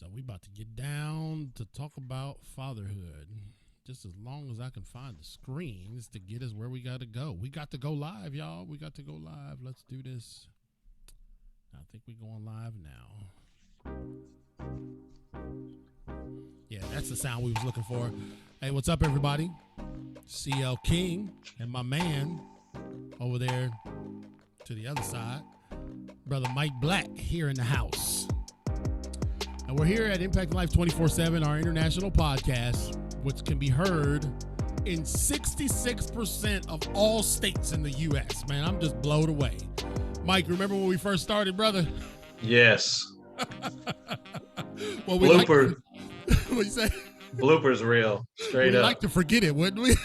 So we about to get down to talk about fatherhood. Just as long as I can find the screens to get us where we got to go. We got to go live, y'all. We got to go live. Let's do this. I think we're going live now. Yeah, that's the sound we was looking for. Hey, what's up, everybody? C.L. King and my man over there to the other side, brother Mike Black, here in the house. And we're here at Impact Life 24/7, our international podcast, which can be heard in 66% of all states in the U.S. Man, I'm just blown away. Mike, remember when we first started, brother? Yes. Well, Blooper. What you say? Bloopers reel, straight We'd up. like to forget it, wouldn't we?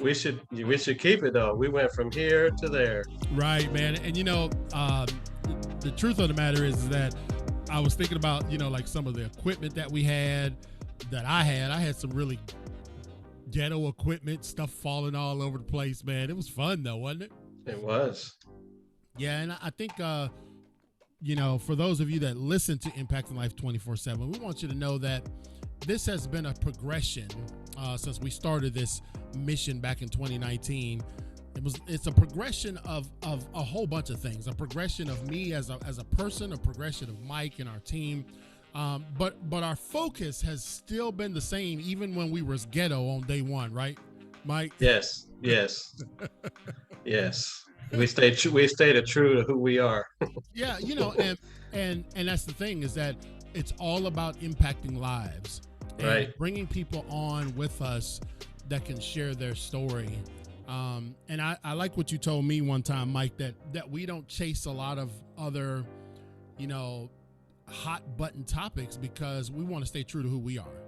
We should keep it though. We went from here to there. Right, man. And you know, the truth of the matter is that I was thinking about, like some of the equipment that we had, that I had some really ghetto equipment, stuff falling all over the place, man. It was fun though, wasn't it? It was. Yeah, and I think, for those of you that listen to Impact Life 24/7, we want you to know that this has been a progression since we started this mission back in 2019. It's a progression of a whole bunch of things. A progression of me as a person, a progression of Mike and our team. But our focus has still been the same, even when we was ghetto on day one, right, Mike? Yes. Yes. We stayed true to who we are. Yeah, and that's the thing, is that it's all about impacting lives, right? Bringing people on with us that can share their story. And I like what you told me one time, Mike, that we don't chase a lot of other, hot button topics because we want to stay true to who we are.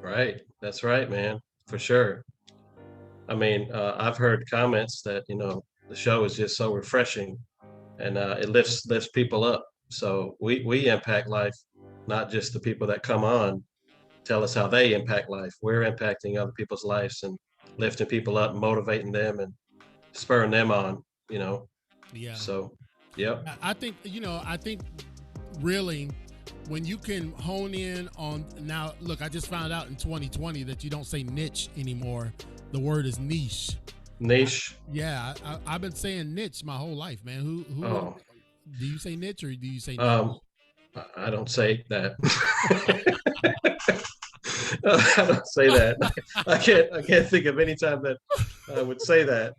Right. That's right, man. For sure. I mean, I've heard comments that, the show is just so refreshing and it lifts people up. So we impact life, not just the people that come on, tell us how they impact life. We're impacting other people's lives and lifting people up, motivating them and spurring them on, Yeah. So, yep. I think really when you can hone in on, now look, I just found out in 2020 that you don't say niche anymore. The word is niche. Niche. Yeah, I've been saying niche my whole life, man. Who do you say niche or do you say niche? I don't say that. I don't say that. I can't think of any time that I would say that.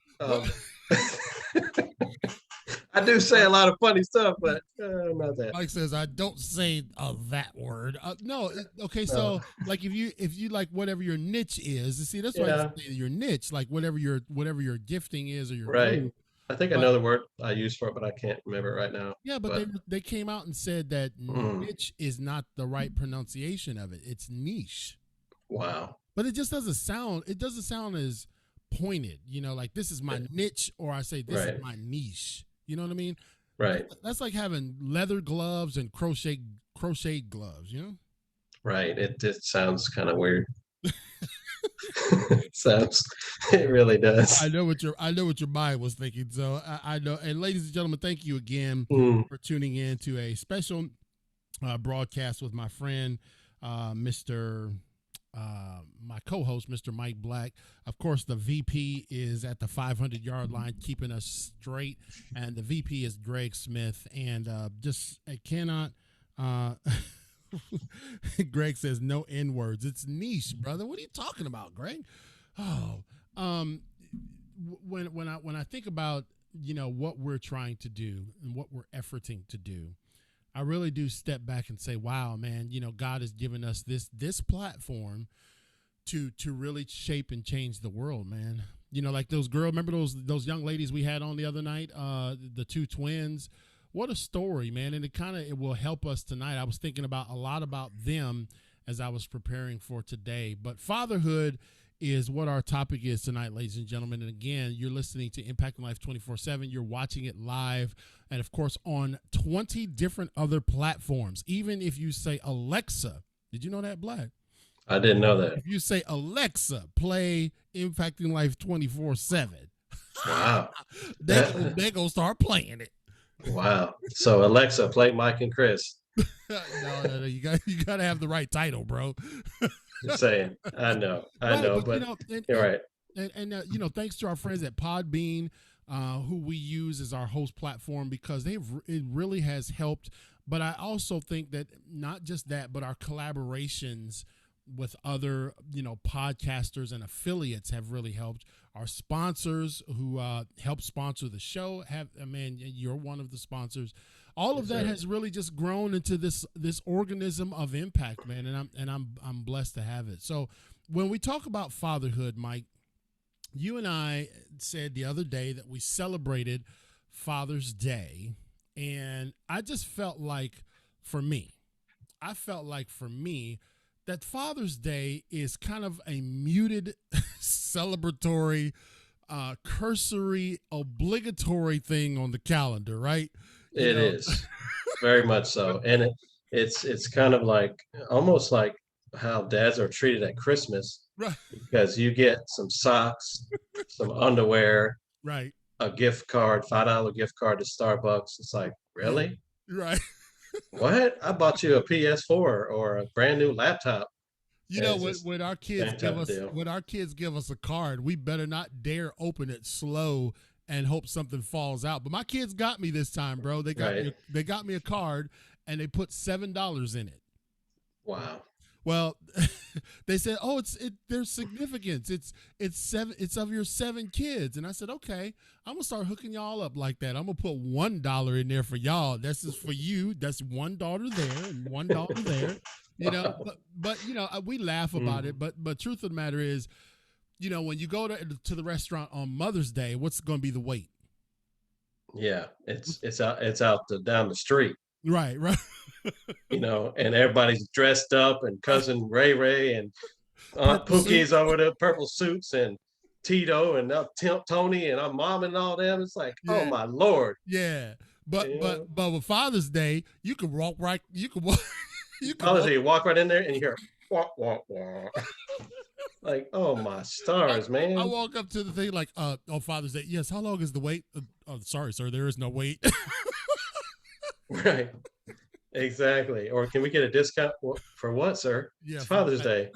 I do say a lot of funny stuff, but not that. Mike says I don't say that word. No, okay. So like if you like whatever your niche is, you see that's why you say your niche, like whatever your gifting is or your right. Group. I think another word I use for it, but I can't remember it right now. Yeah, but they came out and said that niche is not the right pronunciation of it. It's niche. Wow. But it just doesn't sound. It doesn't sound as pointed. Like this is my niche, or I say this is my niche. You know what I mean? Right. That's like having leather gloves and crocheted gloves, Right. It sounds kind of weird. It really does. I know what your mind was thinking. So I know. And ladies and gentlemen, thank you again for tuning in to a special broadcast with my friend, my co-host, Mr. Mike Black. Of course, the VP is at the 500-yard line, keeping us straight, and the VP is Greg Smith. And I cannot. Greg says no N-words. It's niche, brother. What are you talking about, Greg? Oh, when I think about what we're trying to do and what we're efforting to do, I really do step back and say, wow, man, God has given us this platform to really shape and change the world, man. Like those girls, remember those young ladies we had on the other night, the two twins. What a story, man. And it will help us tonight. I was thinking about a lot about them as I was preparing for today. But fatherhood is what our topic is tonight, ladies and gentlemen. And again, you're listening to Impact Life 24/7. You're watching it live and, of course, on 20 different other platforms. Even if you say, Alexa, did you know that, Black? I didn't know that. If you say, Alexa, play Impacting Life 24/7. Wow. They're going to start playing it. Wow. So, Alexa, play Mike and Chris. No. You got to have the right title, bro. Just saying. I Right, know, but but you're right. thanks to our friends at Podbean, who we use as our host platform, because it really has helped. But I also think that not just that, but our collaborations with other podcasters and affiliates have really helped. Our sponsors who help sponsor the show have, I mean, you're one of the sponsors. All of Yes, that sir. has really just grown into this organism of impact, man, and I'm blessed to have it. So when we talk about fatherhood, Mike, you and I said the other day that we celebrated Father's Day, and I just felt like, for me, that Father's Day is kind of a muted, celebratory, cursory, obligatory thing on the calendar, right? You It know, is very much so, and it's kind of like almost like how dads are treated at Christmas, right, because you get some socks, some underwear, right, a gift card, $5 gift card to Starbucks. It's like, yeah, really? right. What? I bought you a PS4 or a brand new laptop, and it's When just when our kids same give type of us deal. when our kids give us a card, we better not dare open it slow and hope something falls out. But my kids got me this time, bro. Right. They got me a card and they put $7 in it. Wow. Well, they said, "Oh, there's significance. It's seven. It's of your 7 kids." And I said, "Okay, I'm gonna start hooking y'all up like that. I'm gonna put $1 in there for y'all. This is for you. That's $1 there and $1 there. Wow. We laugh about it, Mm. but truth of the matter is, when you go to the restaurant on Mother's Day, what's going to be the wait? Yeah, it's out down the street, Right, right, and everybody's dressed up, and right. cousin Ray Ray and Aunt Purple suit. Pookie's over the purple suits, and Tito and Tony and our mom and all them. It's like, oh Yeah, my lord, yeah. But you but know. but with Father's Day, you can walk right. You can walk. You can Father's walk. Day, you walk right in there and you hear wah wah wah. Like, oh my I, stars, I man. walk up to the thing like, on Father's Day. Yes. How long is the wait? Oh, sorry, sir. There is no wait. Right, exactly. Or can we get a discount for what, sir? Yeah. It's For Father's what? Day.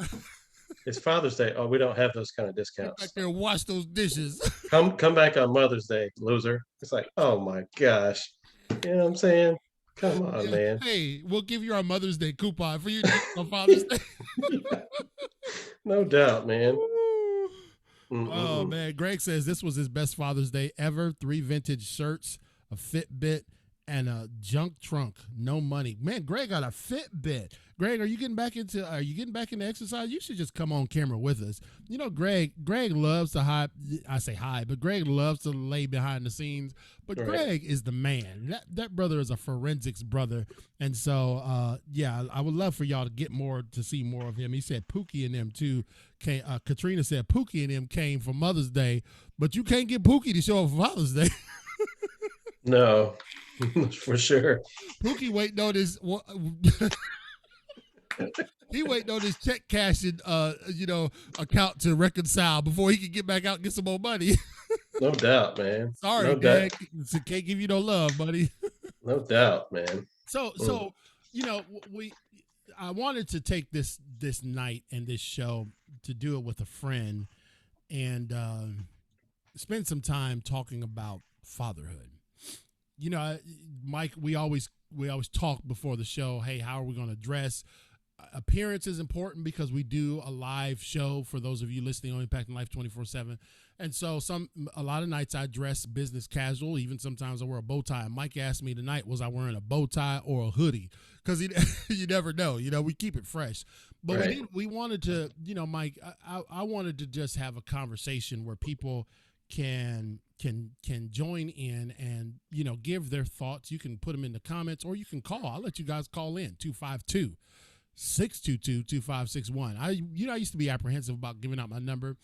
It's Father's Day. Oh, we don't have those kind of Get back discounts. there and wash those dishes. Come back on Mother's Day, loser. It's like, oh my gosh. You know what I'm saying? Come on, Yeah. man. Hey, we'll give you our Mother's Day coupon for you to use on Father's Day. Yeah, no doubt, man. Oh Mm-mm-mm. man, Greg says this was his best Father's Day ever. 3 vintage shirts, a Fitbit, and a junk trunk. No money. Man, Greg got a Fitbit. Greg, are you getting back into exercise? You should just come on camera with us. Greg loves to hide. I say hi, but Greg loves to lay behind the scenes. But Right. Greg is the man. That brother is a forensics brother. And so yeah, I would love for y'all to see more of him. He said Pookie and them too. Katrina said Pookie and them came for Mother's Day, but you can't get Pookie to show up for Father's Day. No, for sure. Pookie waiting on his he waiting on his check cashing account to reconcile before he can get back out and get some more money. No doubt, man. Sorry, No doubt. Dad, can't give you no love, buddy. No doubt, man. So Mm. so you know we I wanted to take this night and this show to do it with a friend and spend some time talking about fatherhood. Mike, we always talk before the show. Hey, how are we going to dress? Appearance is important because we do a live show for those of you listening on Impacting Life 24/7. And so a lot of nights I dress business casual. Even sometimes I wear a bow tie. Mike asked me tonight, was I wearing a bow tie or a hoodie? Because you never know. We keep it fresh. But Right. we wanted to, Mike, I wanted to just have a conversation where people can join in and give their thoughts. You can put them in the comments or you can call. I'll let you guys call in 252-622-2561. I used to be apprehensive about giving out my number,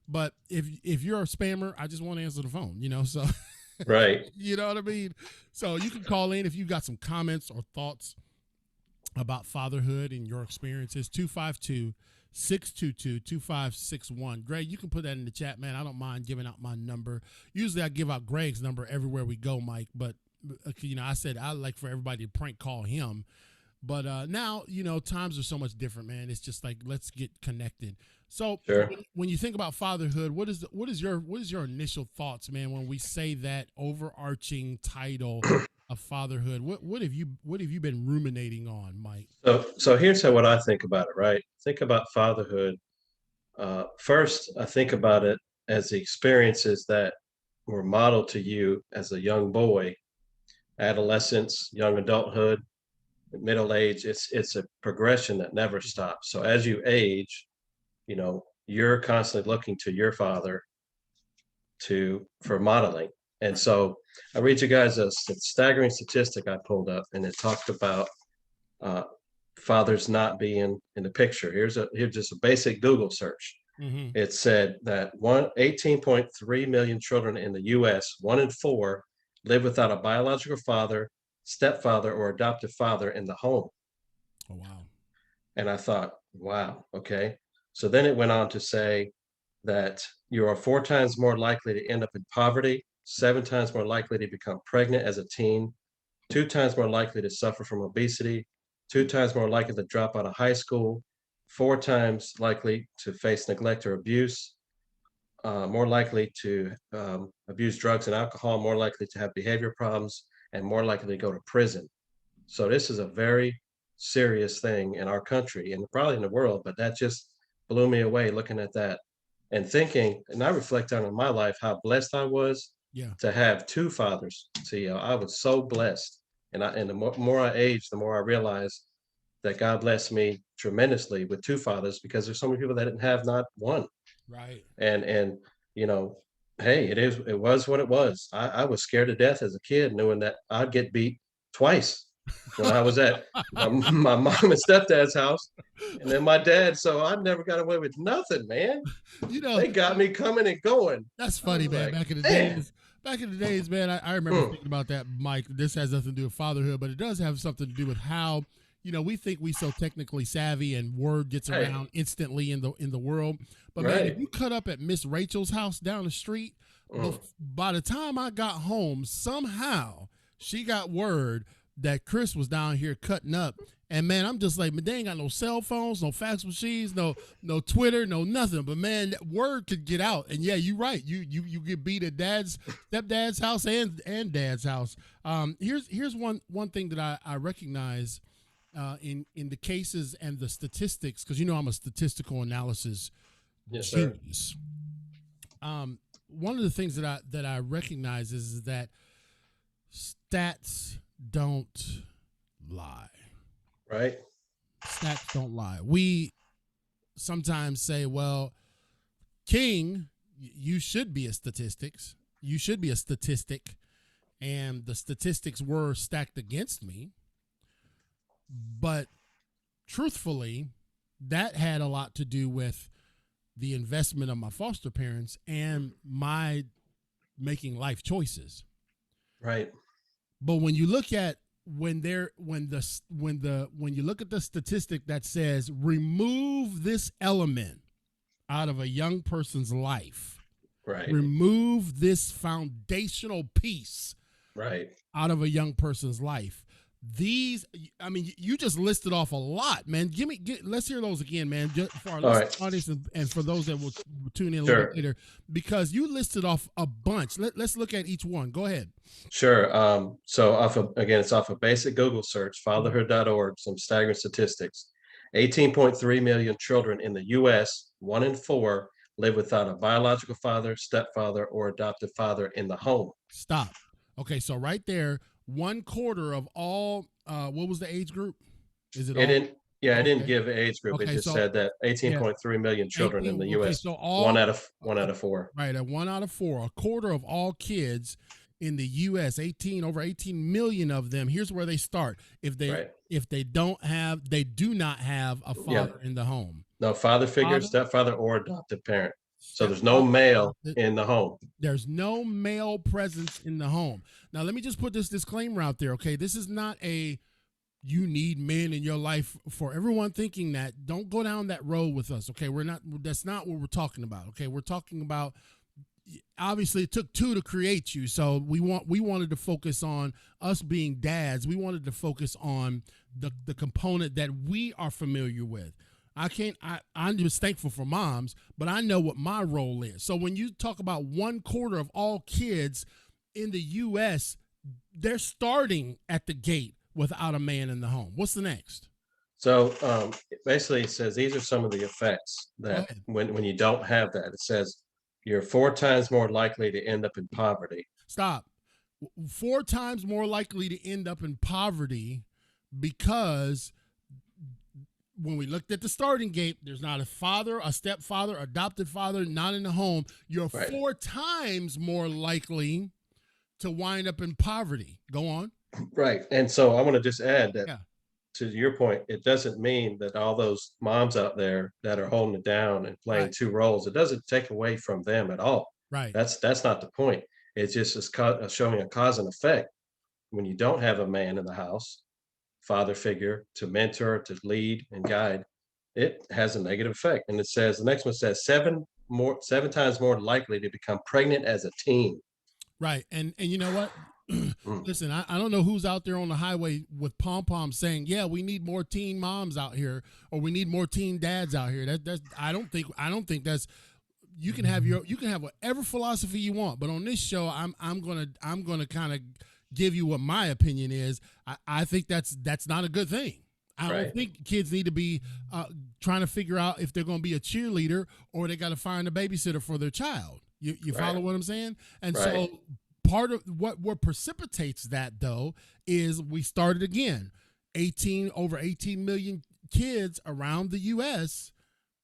but if you're a spammer, I just want to answer the phone, so Right. you know what I mean? So you can call in if you got some comments or thoughts about fatherhood and your experiences. 252-622-2561. Greg, you can put that in the chat, man. I don't mind giving out my number. Usually I give out Greg's number everywhere we go, Mike, but I said I like for everybody to prank call him. But now, times are so much different, man. It's just like, let's get connected. So Sure. when you think about fatherhood, what is your initial thoughts, man, when we say that overarching title of fatherhood? What have you been ruminating on, Mike? So here's what I think about it, right? Think about fatherhood. First, I think about it as the experiences that were modeled to you as a young boy, adolescence, young adulthood, middle age. It's a progression that never stops. So as you age, you're constantly looking to your father for modeling. And so I read you guys a staggering statistic I pulled up, and it talked about uh, fathers not being in the picture. Here's just a basic Google search. Mm-hmm. It said that 18.3 million children in the U.S., 1 in 4, live without a biological father, stepfather, or adoptive father in the home. Oh, wow. And I thought, wow, okay. So then it went on to say that you are 4 times more likely to end up in poverty, 7 times more likely to become pregnant as a teen, 2 times more likely to suffer from obesity, 2 times more likely to drop out of high school, 4 times likely to face neglect or abuse, more likely to abuse drugs and alcohol, more likely to have behavior problems, and more likely to go to prison. So this is a very serious thing in our country and probably in the world, but that just blew me away looking at that and thinking, and I reflect on in my life how blessed I was Yeah. to have 2 fathers. See, I was so blessed, and the more I age, the more I realize that God blessed me tremendously with 2 fathers because there's so many people that didn't have not one. Right. And you know, hey, it was what it was. I was scared to death as a kid, knowing that I'd get beat twice when I was at my mom and stepdad's house, and then my dad. So I never got away with nothing, man. you know, They got me coming and going. That's I funny, was man. like, Back in the man, days, man, I remember mm, thinking about that, Mike. This has nothing to do with fatherhood, but it does have something to do with how, we think we so technically savvy and word gets right, around instantly in the world. But man, if right. you cut up at Miss Rachel's house down the street, Mm, by the time I got home, somehow she got word that Chris was down here cutting up. And man, I'm just like, man, they ain't got no cell phones, no fax machines, no Twitter, no nothing. But man, that word could get out. And yeah, you're right. You get beat at stepdad's house and dad's house. Here's one thing that I recognize in the cases and the statistics, because I'm a statistical analysis yes, sir. genius. One of the things that I recognize is that stats don't lie. Right, Stats don't lie. We sometimes say, well, King, you should be a statistics. You should be a statistic. And the statistics were stacked against me. But truthfully, that had a lot to do with the investment of my foster parents and my making life choices. right, But when you look at when you look at the statistic that says remove this element out of a young person's life, right, remove this foundational piece right. out of a young person's life. You just listed off a lot, man. Let's hear those again, man, just for our All right, audience and for those that will tune in a little bit sure. later, because you listed off a bunch. Let's look at each one. Go ahead. Sure. So it's off a basic Google search, fatherhood.org, some staggering statistics. 18.3 million children in the US, 1 in 4, live without a biological father, stepfather, or adoptive father in the home. Stop. Okay, so right there, 1/4 of all. What was the age group? Is it It all? didn't, yeah, it didn't Okay. give age group. It Okay. just So said that yeah, 18.3 million children in 18. the Okay. US, So one all. out of one out of four. Right, at 1 out of 4, a quarter of all kids in the U.S., over 18 million of them. Here's where they start. If they Right. if they do not have a Yeah. father in the home, No father figure, father, stepfather, or adoptive parent. So there's no stepfather, male adopted. in the home. There's no male presence in the home. Now, let me just put this disclaimer out there. Okay, this is not a you need men in your life. For everyone thinking that, don't go down that road with us. Okay, we're not. That's not what we're talking about. Okay, we're talking about obviously it took two to create you. So we wanted to focus on us being dads. We wanted to focus on the component that we are familiar with. I'm just thankful for moms, but I know what my role is. So when you talk about 1/4 of all kids in the US, they're starting at the gate without a man in the home. What's the next? So basically, it says these are some of the effects Go that ahead. when you don't have that, it says you're 4 times more likely to end up in poverty. Stop. 4 times more likely to end up in poverty because when we looked at the starting gate, there's not a father, a stepfather, adopted father, not in the home. You're Right. 4 times more likely to wind up in poverty. Go on. Right. And so I want to just add that Yeah. to your point, it doesn't mean that all those moms out there that are holding it down and playing Right. two roles, it doesn't take away from them at all. Right. That's not the point. It's just showing a cause and effect. When you don't have a man in the house, father figure to mentor, to lead and guide, it has a negative effect. And it says the next one says 7 times more likely to become pregnant as a teen. Right. And you know what? Mm, Listen, I don't know who's out there on the highway with pom poms saying, "Yeah, we need more teen moms out here, or we need more teen dads out here." That's I don't think that's you can have whatever philosophy you want, but on this show, I'm gonna kind of give you what my opinion is. I think that's not a good thing. I don't right, think kids need to be trying to figure out if they're going to be a cheerleader or they got to find a babysitter for their child. You follow right, what I'm saying? And right, so part of what precipitates that though is we started again. 18 million kids around the US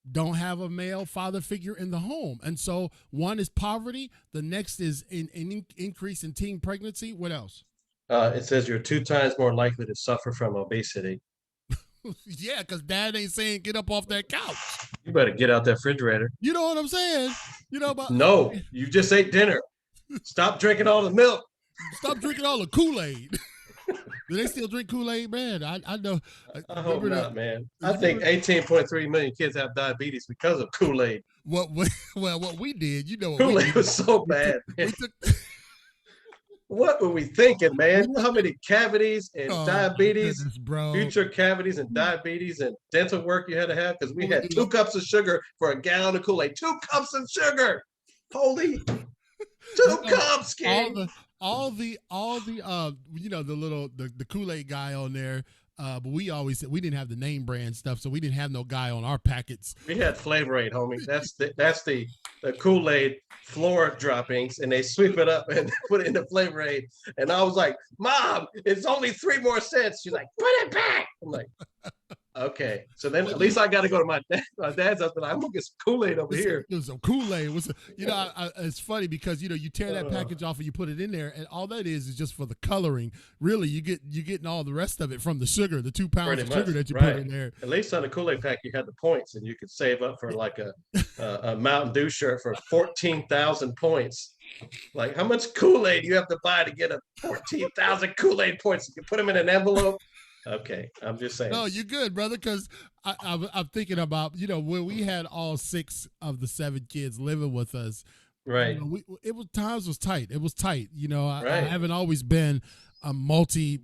don't have a male father figure in the home. And so one is poverty, the next is an increase in teen pregnancy. What else? it says you're 2 times more likely to suffer from obesity. Yeah, because dad ain't saying get up off that couch. You better get out that refrigerator. You know what I'm saying? You know about No, you just ate dinner. Stop drinking all the milk. stop drinking all the Kool-Aid. Do they still drink Kool-Aid, man? I know. I hope Remember not, man. the I you think remember 18.3 million kids have diabetes because of Kool-Aid. what we did? You know what we Kool-Aid did? was so We took bad, man. we took. What were we thinking, man? We You know took how many cavities and oh my diabetes, goodness, bro. future cavities and diabetes and dental work you had to have? Because we What we had do? 2 cups of sugar for a gallon of Kool-Aid. 2 cups of sugar. Holy You two know cups, all King. the the little the Kool-Aid guy on there. But we always said we didn't have the name brand stuff, so we didn't have no guy on our packets. We had Flavor Aid, homie. That's the Kool-Aid floor droppings, and they sweep it up and put it in the Flavor Aid. And I was like, Mom, it's only 3 more cents. She's like, put it back. I'm like, okay. So then Well, at least I got to go to my dad's house. And I'm gonna get some Kool-Aid over here. it was some Kool-Aid. It's funny because you tear that Uh, package off and you put it in there, and all that is just for the coloring. Really, you're getting all the rest of it from the sugar, the 2 pounds Pretty of much, sugar that you put right. in there. At least on the Kool-Aid pack, you had the points, and you could save up for like a Mountain Dew shirt for 14,000 points. Like, how much Kool-Aid you have to buy to get a 14,000 Kool-Aid points? You can put them in an envelope. Okay, I'm just saying. No, you're good, brother. Because I'm thinking about when we had all 6 of the 7 kids living with us. Right, It was times was tight. It was tight. I right, haven't always been a multi,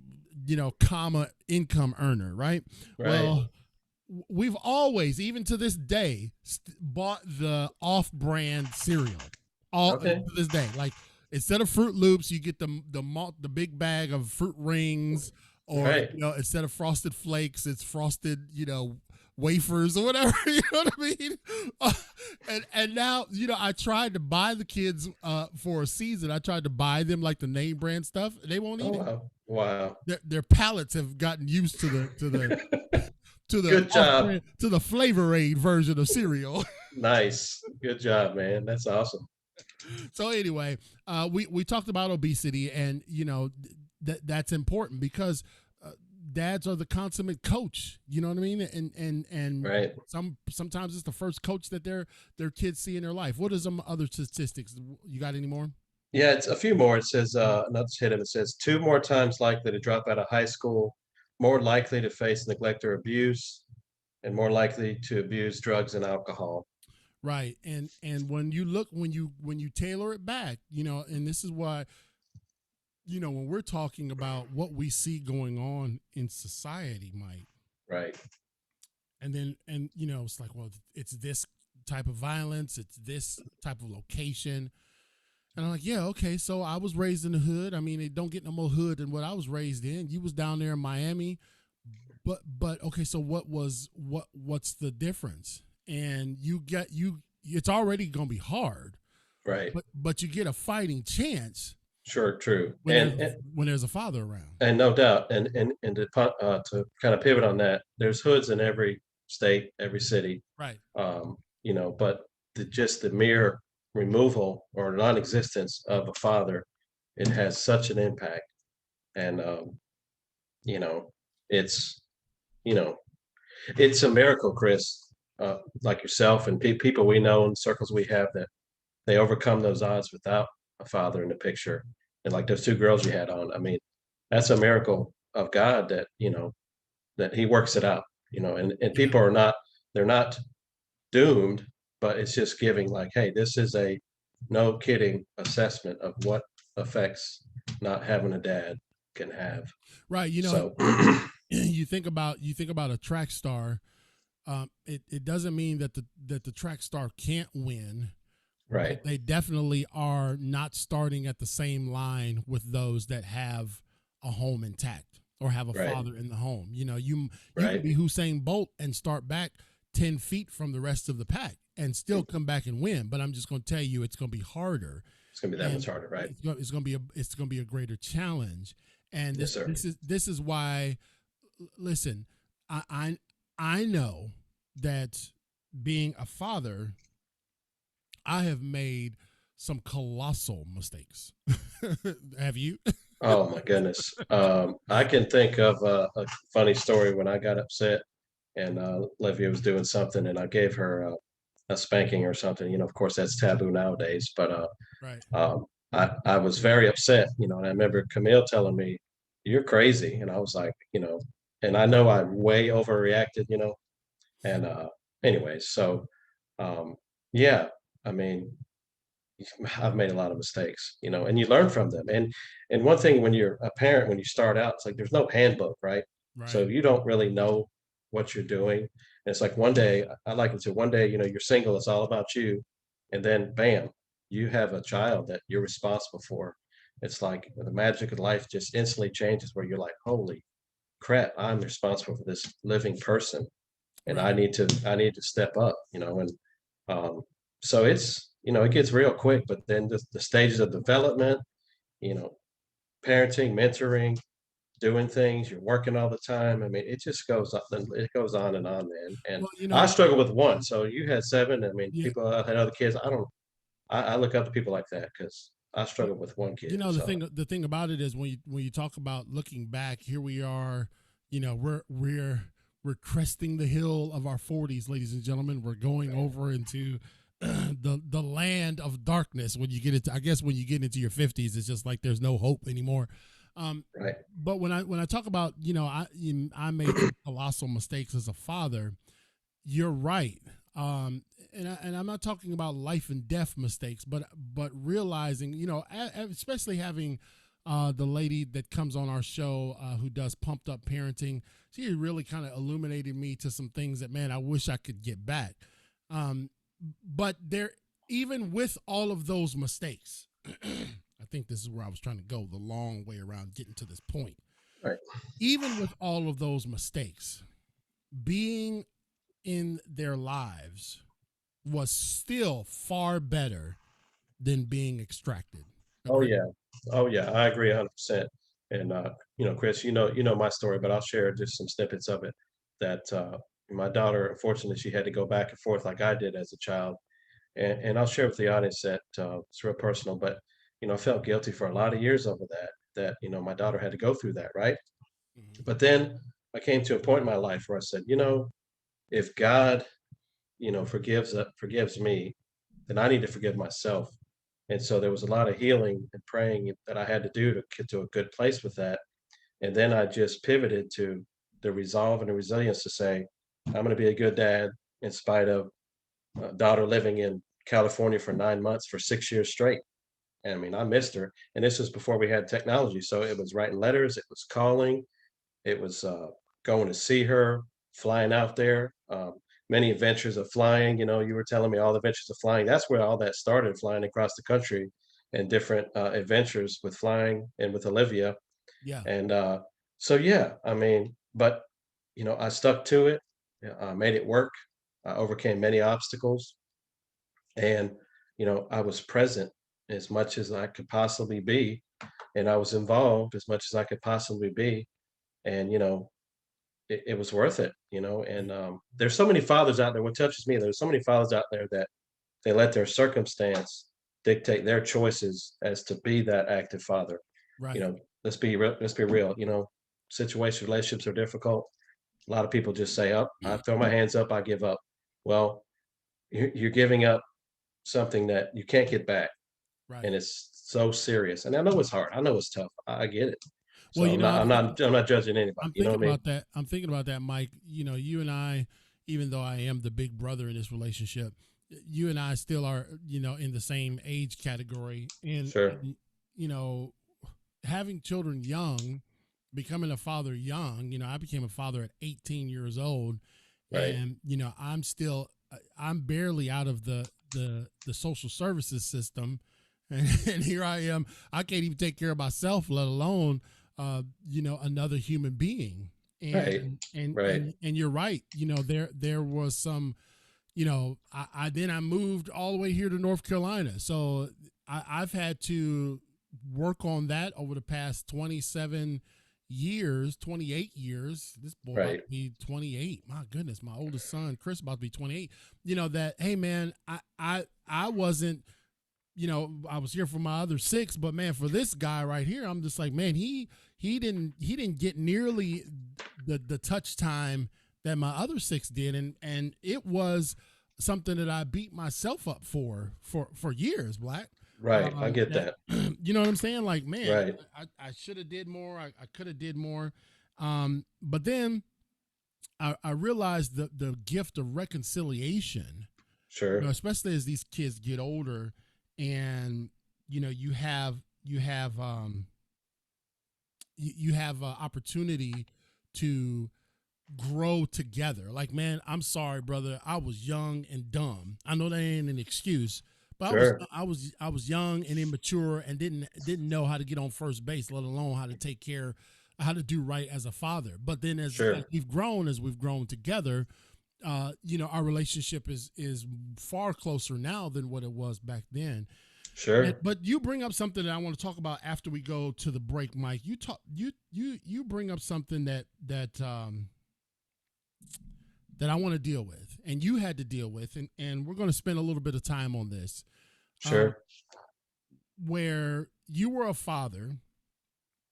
comma income earner, right? right. Well, we've always, even to this day, bought the off-brand cereal. All to Okay, this day, like instead of Fruit Loops, you get the big bag of Fruit Rings, or right. instead of Frosted Flakes, it's frosted, wafers or whatever. You know what I mean? And now, I tried to buy the kids for a season. I tried to buy them like the name brand stuff. They won't Oh, eat it. wow. Wow. Their palates have gotten used to the Good job. off-brand, to the Flavor Aid version of cereal. Nice. Good job, man. That's awesome. So anyway, we talked about obesity, and that's important because dads are the consummate coach. You know what I mean? And Right. sometimes it's the first coach that their kids see in their life. What are some other statistics? You got any more? Yeah, it's a few more. It says another hit of it says 2 more times likely to drop out of high school, more likely to face neglect or abuse, and more likely to abuse drugs and alcohol. Right. And when you look, when you tailor it back, and this is why, when we're talking about what we see going on in society, Mike, Right. and then, it's like, well, it's this type of violence, it's this type of location. And I'm like, yeah, okay. So I was raised in the hood. I mean, it don't get no more hood than what I was raised in. You was down there in Miami, but okay. So what's the difference? And it's already gonna be hard, Right. but you get a fighting chance Sure. True. when there's a father around. And no doubt, and to kind of pivot on that, there's hoods in every state, every city, Right. but just the mere removal or non-existence of a father, it has such an impact, and you know, it's you know, it's a miracle, Chris, like yourself and people we know in circles we have that they overcome those odds without a father in the picture, and like those two girls you had on, I mean, that's a miracle of God that that He works it out, and Yeah. people are not they're not doomed, but it's just giving like, hey, this is a no kidding assessment of what effects not having a dad can have. Right. So, You think about a track star. It doesn't mean that the track star can't win, right, but they definitely are not starting at the same line with those that have a home intact or have a right, father in the home. You can right. be Hussein Bolt and start back 10 feet from the rest of the pack and still come back and win. But I'm just going to tell you, it's going to be harder, It's gonna be that much and harder, right? it's going to be a greater challenge. And Yes, this sir. this is this is why. Listen, I I, I know that being a father, I have made some colossal mistakes. Have you? Oh my goodness. I can think of a funny story when I got upset and Livia was doing something and I gave her a spanking or something. Of course, that's taboo nowadays, but Right. I was very upset, and I remember Camille telling me, "You're crazy," and I was like, and I know I way overreacted, and anyways, so um, yeah, I mean, I've made a lot of mistakes, and you learn from them. And one thing when you're a parent, when you start out, it's like there's no handbook, right? So Right. you don't really know what you're doing. And it's like one day, I like it to one day, you're single, it's all about you, and then bam, you have a child that you're responsible for. It's like the magic of life just instantly changes where you're like, holy crap, I'm responsible for this living person and I Right. need to I need to step up, and um, so it's it gets real quick, but then the stages of development, you know, parenting, mentoring, doing things, you're working all the time. I mean, it goes on and on, man. And Well, I struggle with one. So you had seven. I mean, yeah. people had other kids. I don't. I look up to people like that because I Well, struggle with one kid. the So thing about it is when you talk about looking back, here we are. We're cresting the hill of our 40s, ladies and gentlemen. We're going over into the land of darkness. When you get into, I guess, when you get into your 50s, it's just like there's no hope anymore. right, But when I talk about, I made some colossal mistakes as a father. You're right. And I'm not talking about life and death mistakes, but realizing, especially having the lady that comes on our show who does pumped up parenting. She really kind of illuminated me to some things that, man, I wish I could get back. Um, but there, even with all of those mistakes, I think this is where I was trying to go the long way around getting to this point. right. Even with all of those mistakes, being in their lives was still far better than being extracted. Oh Agree? yeah. Oh yeah. I agree 100%. And Chris, you know my story, but I'll share just some snippets of it. That my daughter, unfortunately, she had to go back and forth like I did as a child. And I'll share with the audience that it's real personal, but I felt guilty for a lot of years over that. That my daughter had to go through that, right? Mm-hmm. But then I came to a point in my life where I said, if God, forgives me, then I need to forgive myself. And so there was a lot of healing and praying that I had to do to get to a good place with that. And then I just pivoted to the resolve and the resilience to say, I'm going to be a good dad in spite of daughter living in California for 9 months for 6 years straight. And I mean, I missed her. And this was before we had technology. So it was writing letters, it was calling, it was going to see her, flying out there. Many adventures of flying. You know, you were telling me all the adventures of flying. That's where all that started, flying across the country and different adventures with flying and with Olivia. Yeah. And so, yeah, I mean, but, you know, I stuck to it. Yeah, I made it work. I overcame many obstacles. And, you know, I was present as much as I could possibly be. And I was involved as much as I could possibly be. And, you know, it was worth it, you know. And there's so many fathers out there. What touches me, there's so many fathers out there that they let their circumstance dictate their choices as to be that active father. You Right. know, let's be real. You know, situations, relationships are difficult. A lot of people just say, "Up, I throw my hands up, I give up." Well, you're giving up something that you can't get back, Right. and it's so serious. And I know it's hard. I know it's tough. I get it. Well, So I'm not judging anybody. I'm You know thinking what I mean? about that. I'm thinking about that, Mike. You know, you and I, even though I am the big brother in this relationship, you and I still are, you know, in the same age category. Sure. And you know, having children young, becoming a father young, you know, I became a father at 18 years old, Right. and you know, I'm barely out of the social services system, and here I am. I can't even take care of myself, let alone you know, another human being. Right. Right. And you're right. You know, there was some, you know, I moved all the way here to North Carolina. So I've had to work on that over the past 27 years, 28 years. This boy about Right. to be 28. My goodness, my oldest son, Chris, about to be 28. You know, that, hey man, I wasn't, you know, I was here for my other six, but man, for this guy right here, I'm just like, man, he didn't get nearly the touch time that my other six did, and it was something that I beat myself up for years, Black. Right. I get That that. you know what I'm saying? Like, man, Right. I should have did more. I could have did more. But then I realized the gift of reconciliation, you know, Sure. especially as these kids get older, and you know, you have opportunity to grow together. Like, man, I'm sorry, brother. I was young and dumb. I know that ain't an excuse, but Sure. I was young and immature and didn't know how to get on first base, let alone how to take care, how to do right as a father. But then as Sure. as we've grown together, you know, our relationship is far closer now than what it was back then. Sure. But you bring up something that I want to talk about after we go to the break, Mike. You bring up something that I want to deal with, and you had to deal with, and we're going to spend a little bit of time on this, um, Sure. where you were a father,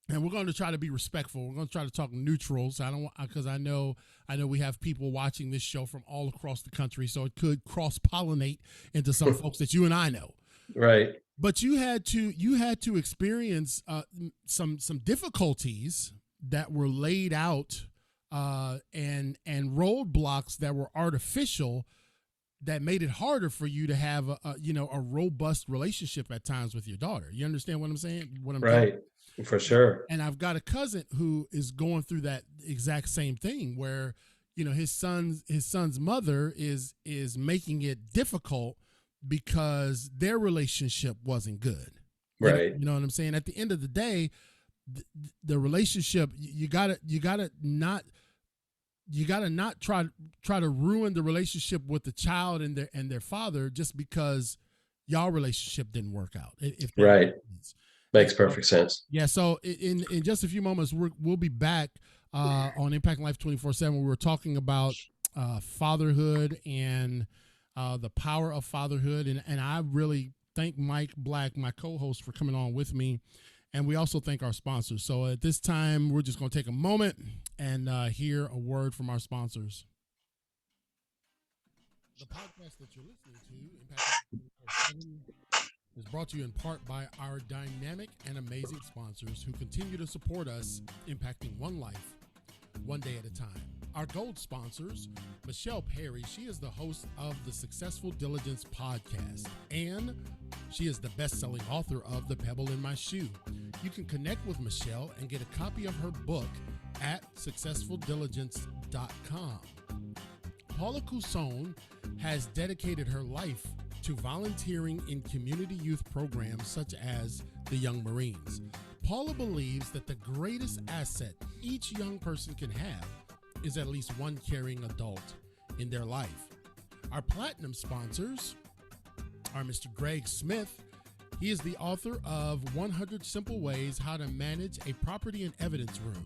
and we're going to try to be respectful. We're going to try to talk neutrals. I don't want, because I know we have people watching this show from all across the country, so it could cross pollinate into some folks that you and I know. Right. But you had to experience some difficulties that were laid out, and roadblocks that were artificial, that made it harder for you to have a you know, a robust relationship at times with your daughter. You understand what I'm saying? What I'm getting? Right. For sure. And I've got a cousin who is going through that exact same thing, where you know, his son's mother is making it difficult because their relationship wasn't good. Right. You know what I'm saying? At the end of the day, the relationship, you gotta not try to ruin the relationship with the child and their father just because y'all relationship didn't work out. If that Right. makes sense. And Makes so, perfect sense. yeah, so in just a few moments, we'll be back on Impact Life 24/7. We were talking about fatherhood and the power of fatherhood, and I really thank Mike Black, my co-host, for coming on with me, and we also thank our sponsors. So at this time, we're just going to take a moment and hear a word from our sponsors. The podcast that you're listening to, Impact Life 24/7, is brought to you in part by our dynamic and amazing sponsors who continue to support us, impacting one life, one day at a time. Our gold sponsors, Michelle Perry. She is the host of the Successful Diligence podcast, and she is the best-selling author of The Pebble in My Shoe. You can connect with Michelle and get a copy of her book at successfuldiligence.com. Paula Cousson has dedicated her life to volunteering in community youth programs such as the Young Marines. Paula believes that the greatest asset each young person can have is at least one caring adult in their life. Our platinum sponsors are Mr. Greg Smith. He is the author of 100 Simple Ways How to Manage a Property and Evidence Room.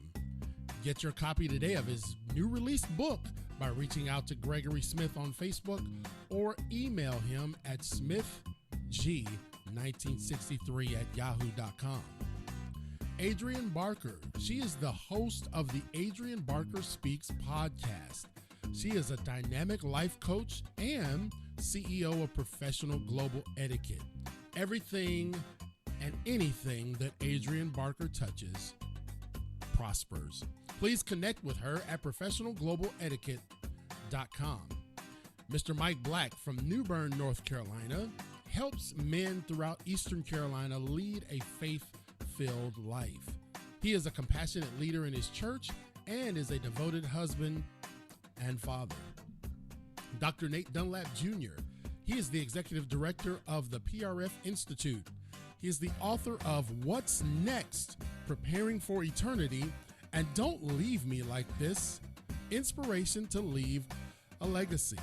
Get your copy today of his new released book by reaching out to Gregory Smith on Facebook or email him at smithg1963@yahoo.com. Adrienne Barker. She is the host of the Adrienne Barker Speaks podcast. She is a dynamic life coach and CEO of Professional Global Etiquette. Everything and anything that Adrienne Barker touches prospers. Please connect with her at professionalglobaletiquette.com. Mr. Mike Black from New Bern, North Carolina, helps men throughout Eastern Carolina lead a faith-filled life. He is a compassionate leader in his church and is a devoted husband and father. Dr. Nate Dunlap Jr., he is the executive director of the PRF Institute. He is the author of What's Next? Preparing for Eternity and Don't Leave Me Like This, Inspiration to Leave a Legacy.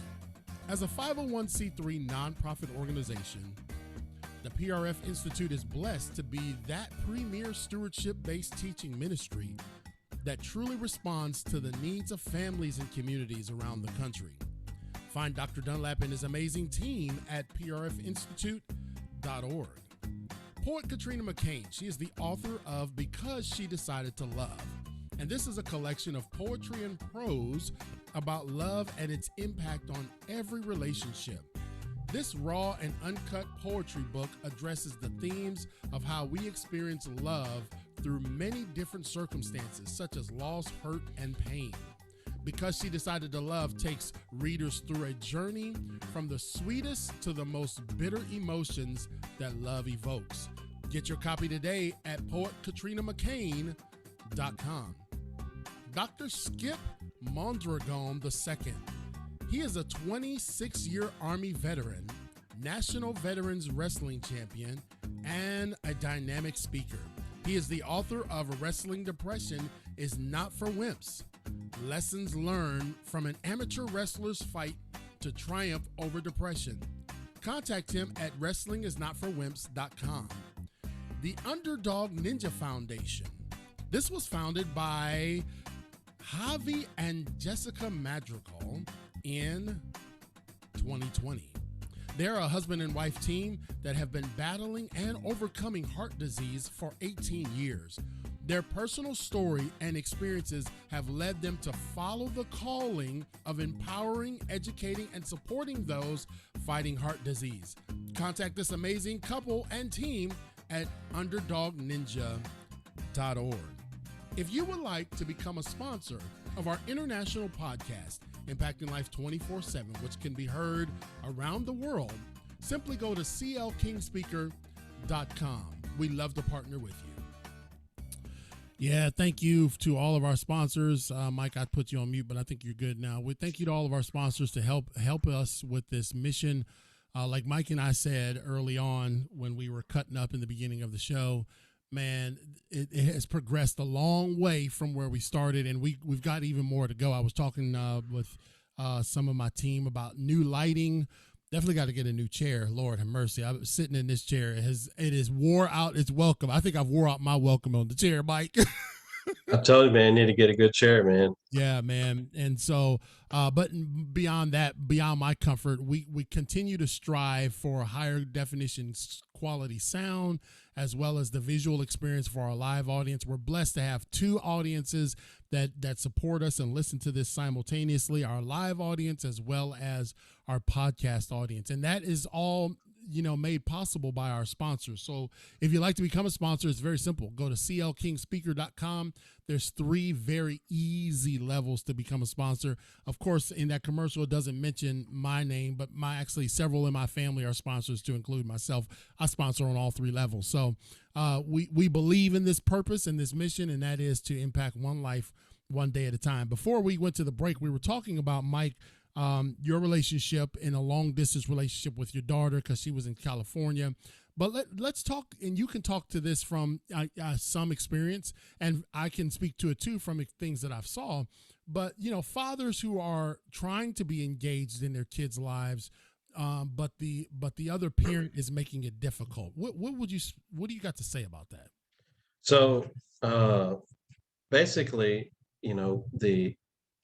As a 501c3 nonprofit organization, the PRF Institute is blessed to be that premier stewardship-based teaching ministry that truly responds to the needs of families and communities around the country. Find Dr. Dunlap and his amazing team at prfinstitute.org. Poet Katrina McCain, she is the author of Because She Decided to Love. And this is a collection of poetry and prose about love and its impact on every relationship. This raw and uncut poetry book addresses the themes of how we experience love through many different circumstances, such as loss, hurt, and pain. Because She Decided to Love takes readers through a journey from the sweetest to the most bitter emotions that love evokes. Get your copy today at poetKatrinaMcCain.com. Dr. Skip Mondragon II. He is a 26-year Army veteran, National Veterans Wrestling Champion, and a dynamic speaker. He is the author of Wrestling Depression is Not for Wimps. Lessons learned from an amateur wrestler's fight to triumph over depression. Contact him at wrestlingisnotforwimps.com. The Underdog Ninja Foundation. This was founded by Javi and Jessica Madrigal in 2020. They're a husband and wife team that have been battling and overcoming heart disease for 18 years. Their personal story and experiences have led them to follow the calling of empowering, educating, and supporting those fighting heart disease. Contact this amazing couple and team at underdogninja.org. If you would like to become a sponsor of our international podcast, Impacting Life 24/7, which can be heard around the world, simply go to clkingspeaker.com. We love to partner with you. Yeah, thank you to all of our sponsors. Mike, I put you on mute, but I think you're good now. We thank you to all of our sponsors to help us with this mission. Like Mike and I said early on when we were cutting up in the beginning of the show, man, it has progressed a long way from where we started, and we've got even more to go. I was talking with some of my team about new lighting. Definitely got to get a new chair. Lord have mercy. I was sitting in this chair. It has wore out its welcome. I think I've wore out my welcome on the chair, Mike. I told you, man, you need to get a good chair, man. Yeah, man. And so, but beyond that, beyond my comfort, we continue to strive for a higher definition quality sound, as well as the visual experience for our live audience. We're blessed to have two audiences that support us and listen to this simultaneously, our live audience as well as our podcast audience. And that is all made possible by our sponsors. So if you'd like to become a sponsor, it's very simple. Go to clkingspeaker.com. There's 3 very easy levels to become a sponsor. Of course, in that commercial, it doesn't mention my name, but actually several in my family are sponsors, to include myself. I sponsor on all 3 levels. So we believe in this purpose and this mission, and that is to impact one life one day at a time. Before we went to the break, we were talking about, Mike, your relationship in a long distance relationship with your daughter, because she was in California. But let's talk, and you can talk to this from some experience, and I can speak to it too from things that I've saw. But fathers who are trying to be engaged in their kids' lives, but the other parent is making it difficult. What do you got to say about that? So basically, you know, the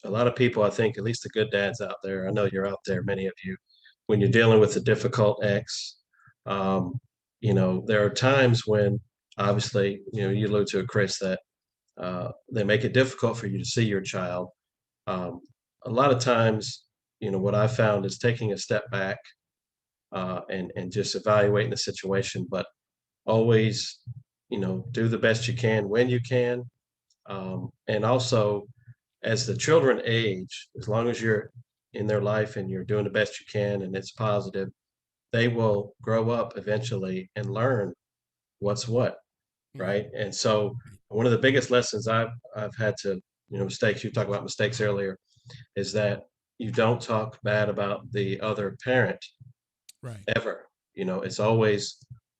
a lot of people, I think, at least the good dads out there, I know you're out there, many of you, when you're dealing with a difficult ex, um, there are times when obviously, you allude to it, Chris, that they make it difficult for you to see your child. Um, a lot of times, what I found is taking a step back and just evaluating the situation, but always, do the best you can when you can. And also, as the children age, as long as you're in their life and you're doing the best you can and it's positive, they will grow up eventually and learn what's what, Mm, right? And so one of the biggest lessons I've had to, mistakes, you talked about mistakes earlier, is that you don't talk bad about the other parent right, ever. It's always,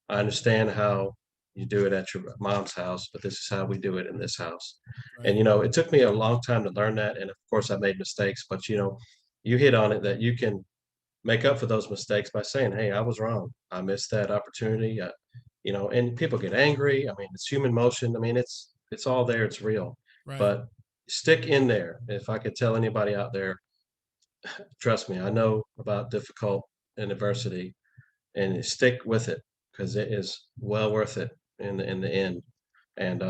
I understand how you do it at your mom's house, but this is how we do it in this house. And right, it took me a long time to learn that, and of course I made mistakes, but you hit on it, that you can make up for those mistakes by saying, hey, I was wrong, I missed that opportunity. And people get angry. I mean, it's human motion. I mean, it's all there, it's real. right, But stick in there. If I could tell anybody out there, trust me, I know about difficult and adversity, and stick with it, because it is well worth it in the end. And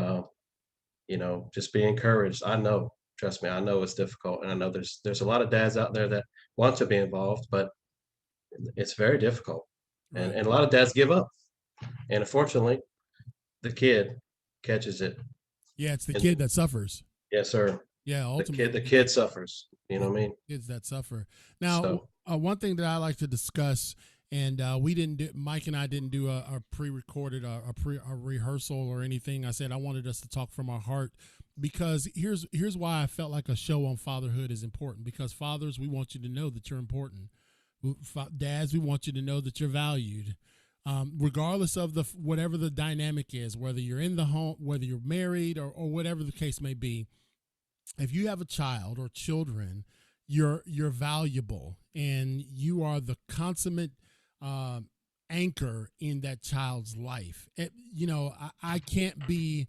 just be encouraged. I know, trust me, I know it's difficult, and I know there's a lot of dads out there that want to be involved, but it's very difficult, and right. a lot of dads give up, and unfortunately, the kid catches it. Yeah, it's the And kid that suffers. yes, sir, Yeah, the ultimately, kid suffers. You know it's what I mean? kids that suffer. Now, So one thing that I like to discuss, and we didn't do, Mike and I didn't do a pre-recorded, a rehearsal or anything. I said I wanted us to talk from our heart, because here's why I felt like a show on fatherhood is important. Because fathers, we want you to know that you're important. Dads, we want you to know that you're valued. Regardless of the whatever the dynamic is, whether you're in the home, whether you're married, or whatever the case may be, if you have a child or children, you're valuable, and you are the consummate uh, anchor in that child's life. I can't be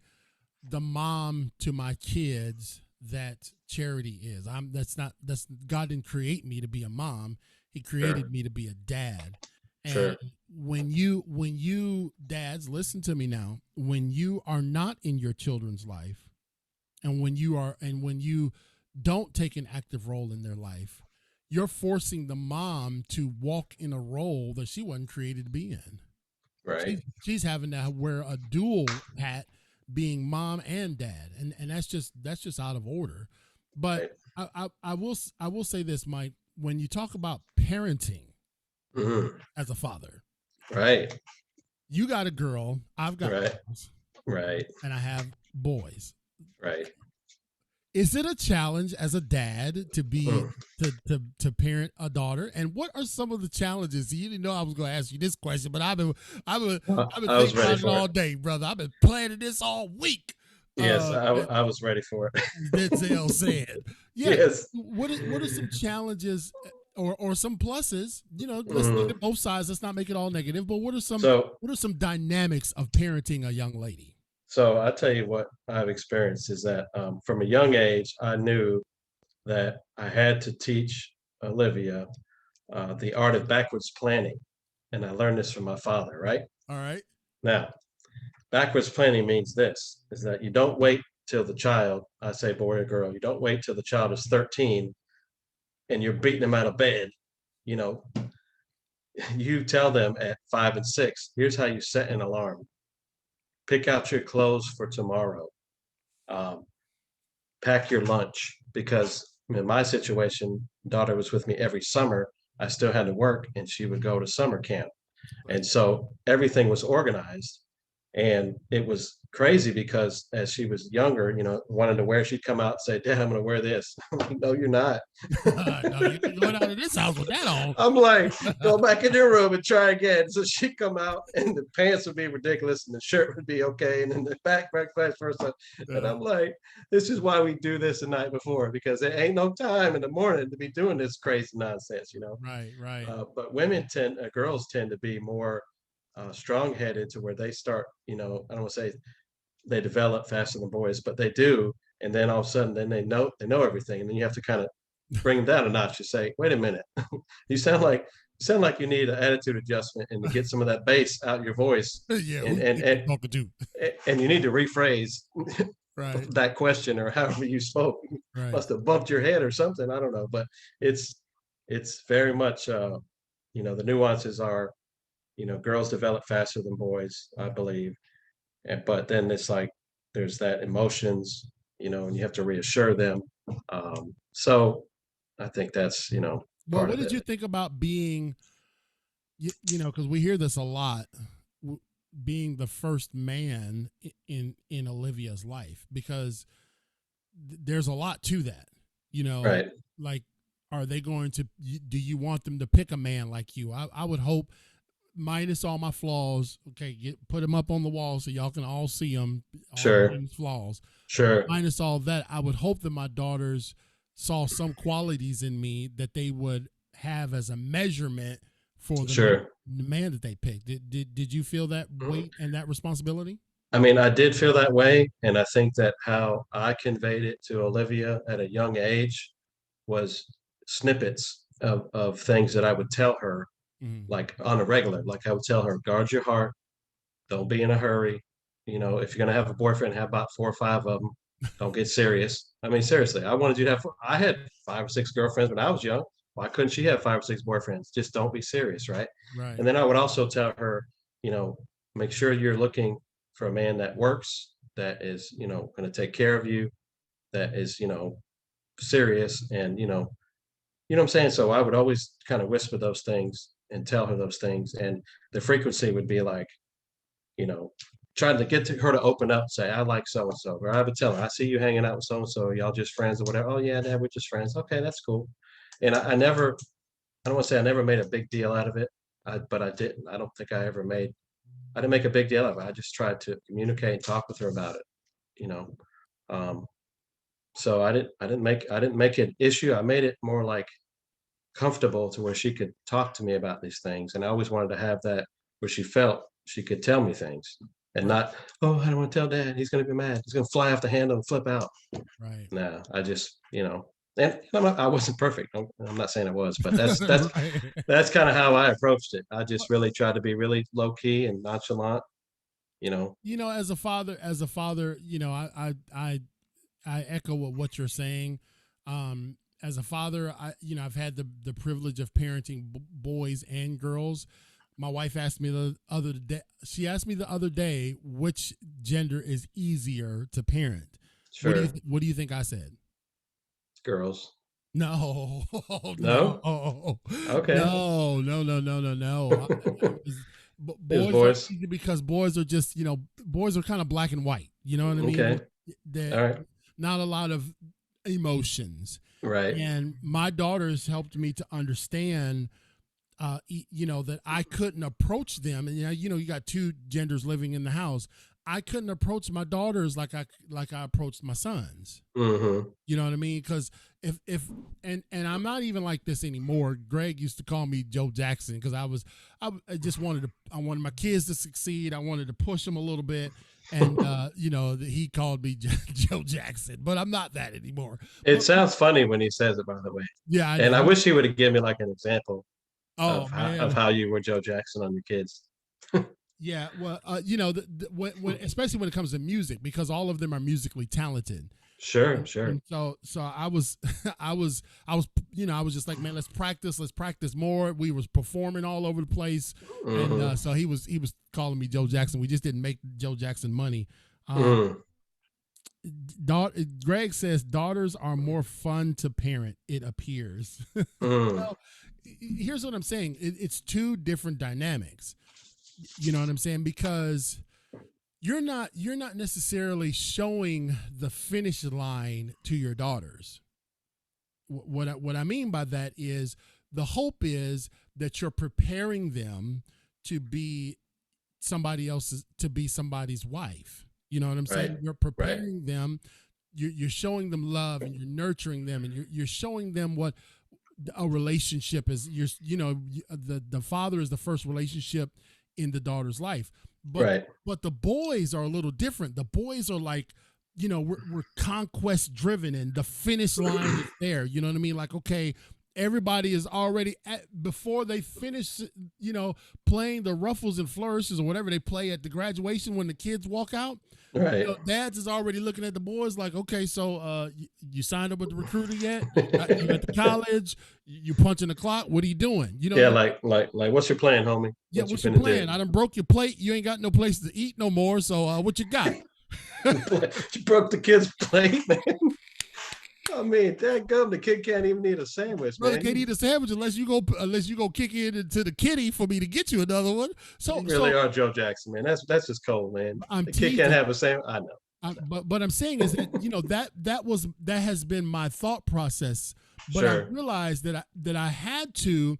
the mom to my kids that Charity is. That's God didn't create me to be a mom. He sure, created me to be a dad. And sure, when you dads, listen to me now, when you are not in your children's life, and when you don't take an active role in their life, you're forcing the mom to walk in a role that she wasn't created to be in. right, She's having to wear a dual hat, being mom and dad, and that's just out of order. But right, I will say this, Mike, when you talk about parenting hmm, as a father, right, you got a girl, I've got right, girls, right, and I have boys. right. Is it a challenge as a dad to be Mm. to parent a daughter? And what are some of the challenges? You didn't know I was going to ask you this question, but I've been I was thinking ready about it for it. all day, brother. I've been planning this all week. Yes, As I was ready for it. Denzel said, yeah. Yes. What are some challenges, or some pluses? Let's look Mhm. at both sides. Let's not make it all negative. But So what are some dynamics of parenting a young lady? so I tell you what I've experienced is that, from a young age, I knew that I had to teach Olivia the art of backwards planning, and I learned this from my father. Right All right. now, backwards planning means this: is that you don't wait till the child, I say boy or girl, you don't wait till the child is 13 and you're beating them out of bed. You know, you tell them at 5 and 6, here's how you set an alarm. Pick out your clothes for tomorrow. Um, Pack your lunch, because in my situation, daughter was with me every summer. I still had to work, and she would go to summer camp. Right. And so everything was organized. And it was crazy because as she was younger, wanted to wear, she'd come out and say, Dad, I'm going to wear this. I'm like, no, you're not. No, you ain't going out of this house with that on. I'm like, go back in your room and try again. So she'd come out and the pants would be ridiculous and the shirt would be okay. And then the backpack vice versa. And I'm like, this is why we do this the night before, because there ain't no time in the morning to be doing this crazy nonsense. Right, right. But girls tend to be more strong-headed, to where they start, I don't want to say they develop faster than boys, but they do. And then all of a sudden, then they know everything, and then you have to kind of bring them down a notch. You say, wait a minute, you sound like you need an attitude adjustment and to get some of that bass out your voice, Yeah, and you need to rephrase right, that question, or however you spoke. right. Must have bumped your head or something. I don't know, but it's very much the nuances are, girls develop faster than boys, I believe. But then it's like there's that emotions, and you have to reassure them. So I think that's Well, part what of did it. you think about being, because we hear this a lot, being the first man in Olivia's life, because there's a lot to that, Right. like, are they going to, do you want them to pick a man like you? I would hope, minus all my flaws, okay, put them up on the wall so y'all can all see them, all Sure. James' flaws. Sure. Minus all that, I would hope that my daughters saw some qualities in me that they would have as a measurement for Sure. the man that they picked. Did you feel that weight and that responsibility? I mean, I did feel that way, and I think that how I conveyed it to Olivia at a young age was snippets of things that I would tell her, Mm-hmm. like on a regular. Like I would tell her, guard your heart, don't be in a hurry. If you're gonna have a boyfriend, have about 4 or 5 of them. Don't get serious. I mean, seriously, I wanted you to have. I had 5 or 6 girlfriends when I was young. Why couldn't she have 5 or 6 boyfriends? Just don't be serious, right? Right. And then I would also tell her, you know, make sure you're looking for a man that works, that is, going to take care of you, that is, serious, and what I'm saying. So I would always kind of whisper those things and tell her those things, and the frequency would be like, you know, trying to get to her to open up, say, I like so and so. Or I would tell her, I see you hanging out with so and so. Y'all just friends or whatever. Oh, yeah, Dad, we're just friends. Okay, that's cool. And I don't want to say I never made a big deal out of it, but I didn't. I don't think I didn't make a big deal of it. I just tried to communicate and talk with her about it, you know. Um, so I didn't make it an issue. I made it more like comfortable to where she could talk to me about these things. And I always wanted to have that where she felt she could tell me things and Right. not, oh, I don't want to tell Dad. He's going to be mad. He's going to fly off the handle and flip out. Right. No, I just, and I wasn't perfect. I'm not saying I was, but that's Right. that's kind of how I approached it. I just really tried to be really low key and nonchalant, you know. As a father, I echo what you're saying. As a father, I've had the privilege of parenting boys and girls. My wife asked me the other day. She asked me the other day which gender is easier to parent. Sure. What do you think I said? Girls. No, No? no, Okay. no, no, no, no, no, no. It was, It was boys are boys. easy because boys are just, boys are kind of black and white. You know what I mean? Okay. They're All right. not a lot of emotions. Right. And my daughters helped me to understand, that I couldn't approach them. And you got two genders living in the house. I couldn't approach my daughters like I approached my sons. Mm-hmm. You know what I mean? Because if and I'm not even like this anymore. Greg used to call me Joe Jackson because I just I wanted my kids to succeed. I wanted to push them a little bit, and he called me Joe Jackson. But I'm not that anymore. It But sounds funny when he says it, by the way. yeah, I And I know. wish he would have given me like an example Oh of man, how you were Joe Jackson on your kids. yeah. Well, when especially when it comes to music, because all of them are musically talented. Sure, And sure. so I was I was just like, man, let's practice more. We was performing all over the place, and Hmm. so he was calling me Joe Jackson. We just didn't make Joe Jackson money. um Mm, Greg says daughters are more fun to parent, it appears. mm, Well, here's what I'm saying. It's two different dynamics. You know what I'm saying? Because you're not necessarily showing the finish line to your daughters. What I mean by that is the hope is that you're preparing them to be somebody's wife. You know what I'm right, saying? You're right, preparing them. You're showing them love, and you're nurturing them, and you're showing them what a relationship is. The father is the first relationship in the daughter's life, but right, the boys are a little different. The boys are like, we're conquest driven, and the finish line is there. You know what I mean? Like, okay, everybody is already before they finish, playing the ruffles and flourishes or whatever they play at the graduation when the kids walk out. right. Dads is already looking at the boys like, okay, so you signed up with the recruiter yet? You at the college? You punching the clock? What are you doing? You know what Yeah, I mean? like, what's your plan, homie? Yeah, What you what's your finna do? plan? I done broke your plate. You ain't got no place to eat no more. So what you got? You broke the kid's plate, man. I mean, dadgum, the kid can't even eat a sandwich, Brother man. can't eat a sandwich unless you go kick it into the kitty for me to get you another one. So You really so are Joe Jackson, man. That's just cold, man. I'm The kid can't teasing. have a sandwich. I know. But I'm saying is that that has been my thought process. But I Sure, realized that I had to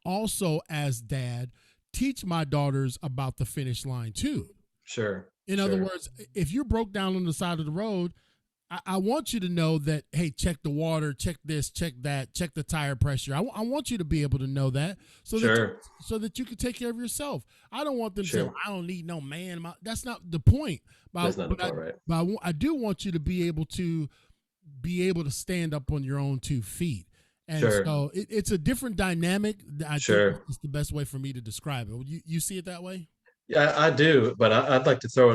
also, as dad, teach my daughters about the finish line too. sure, In other sure, words, if you broke down on the side of the road, I want you to know that, hey, check the water, check this, check that, check the tire pressure. I want you to be able to know that sure, so that you can take care of yourself. I don't want them to say, well, sure. I don't need no man. That's not the point. That's not the But point, right? I do want you to be able to stand up on your own 2 feet. And Sure, so it's a different dynamic. I think sure. it's the best way for me to describe it. You see it that way? Yeah, I do, but I'd like to throw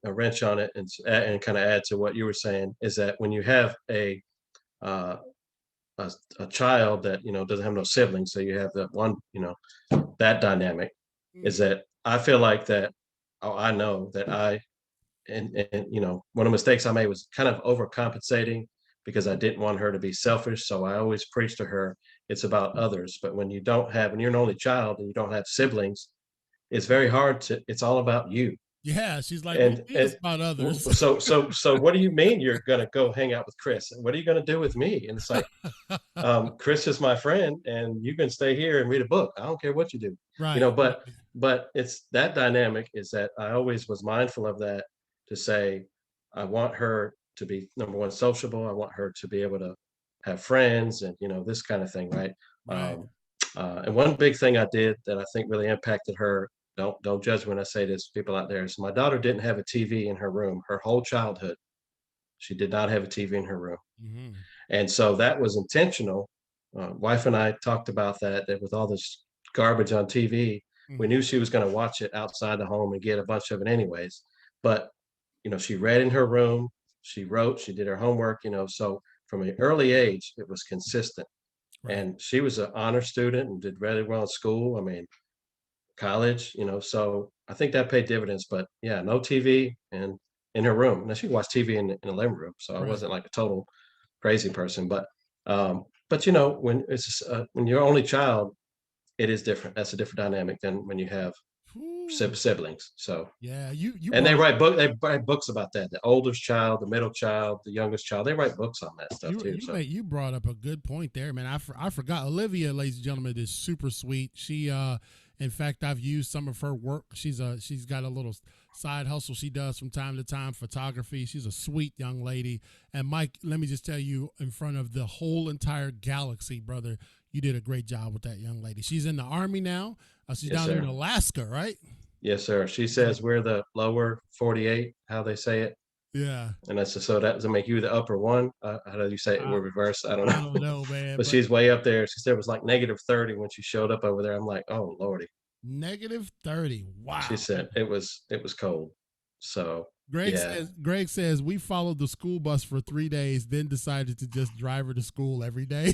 a wrench on it and kind of add to what you were saying. Is that when you have uh, a child that doesn't have no siblings, so you have that one, that dynamic is Mm, that I feel like that. Oh, I know that and one of the mistakes I made was kind of overcompensating because I didn't want her to be selfish. So I always preach to her it's about others. But when you're an only child and you don't have siblings, it's very hard to. It's all about you. yeah, she's like, what do And, you mean it's and about others? so what do you mean you're gonna go hang out with Chris? What are you gonna do with me? And it's like, Chris is my friend, and you can stay here and read a book. I don't care what you do, Right, but right, it's that dynamic is that I always was mindful of that to say I want her to be number one sociable. I want her to be able to have friends and this kind of thing, right? right. Um, and one big thing I did that I think really impacted her. Don't judge when I say this, people out there. So my daughter didn't have a TV in her room her whole childhood. She did not have a TV in her room. Hmm. And so that was intentional. Wife and I talked about that with all this garbage on TV, we Hmm. knew she was going to watch it outside the home and get a bunch of it anyways. But, she read in her room, she wrote, she did her homework, so from an early age, it was consistent. Right. And she was an honor student and did really well in school. I mean, college, so I think that paid dividends. But yeah, no TV and in her room. Now she watched TV in the living room, so I Right. wasn't like a total crazy person. But when you're only child, it is different. That's a different dynamic than when you have Whew. siblings. So Yeah, you and brought up they write books about that. The oldest child, the middle child, the youngest child. They write books on that stuff you too. you So made you brought up a good point there, man. I forgot Olivia, ladies and gentlemen, is super sweet. She in fact, I've used some of her work. She's got a little side hustle she does from time to time, photography. She's a sweet young lady. And Mike, let me just tell you, in front of the whole entire galaxy, brother, you did a great job with that young lady. She's in the army now. She's yes, down there in sir. Alaska, right? Yes, sir. She Yeah. says we're the lower 48, how they say it. Yeah. And that's so that doesn't make you the upper one. How do you say it? I, We're reverse. I don't I know. don't know, man, But but she's way up there. She said it was like -30 when she showed up over there. I'm like, oh Lordy. -30. She Wow. said it was cold. So Yeah. Greg says we followed the school bus for 3 days, then decided to just drive her to school every day.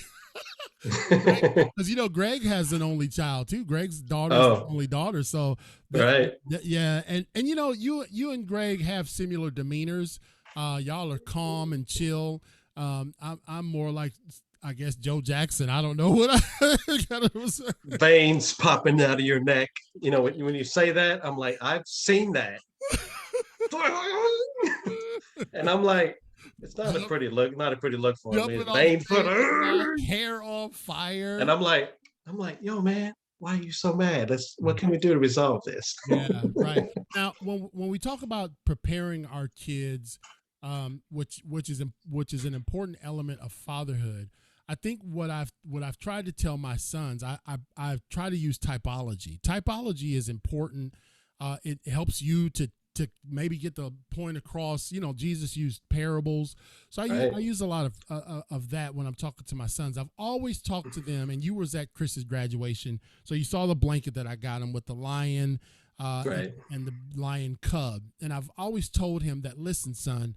Because Greg has an only child too. Greg's daughter's the Oh, only daughter, so right. yeah, and you and Greg have similar demeanors. Y'all are calm and chill. I'm more like, I guess, Joe Jackson. I don't know what I kind of was. Veins popping out of your neck. When you say that, I'm like, I've seen that. And I'm like, it's not a Jump, pretty look, not a pretty look for me. jumping off Veins foot. stage, hair on And fire. I'm like, yo, man, why are you so mad? What can we do to resolve this? Yeah, right. Now, when we talk about preparing our kids, which is an important element of fatherhood, I think what I've tried to tell my sons, I've tried to use typology. Typology is important. It helps you to maybe get the point across. Jesus used parables, so I Right. use a lot of that when I'm talking to my sons. I've always talked to them, and you was at Chris's graduation, so you saw the blanket that I got him with the lion, Right. and the lion cub, and I've always told him that, listen, son,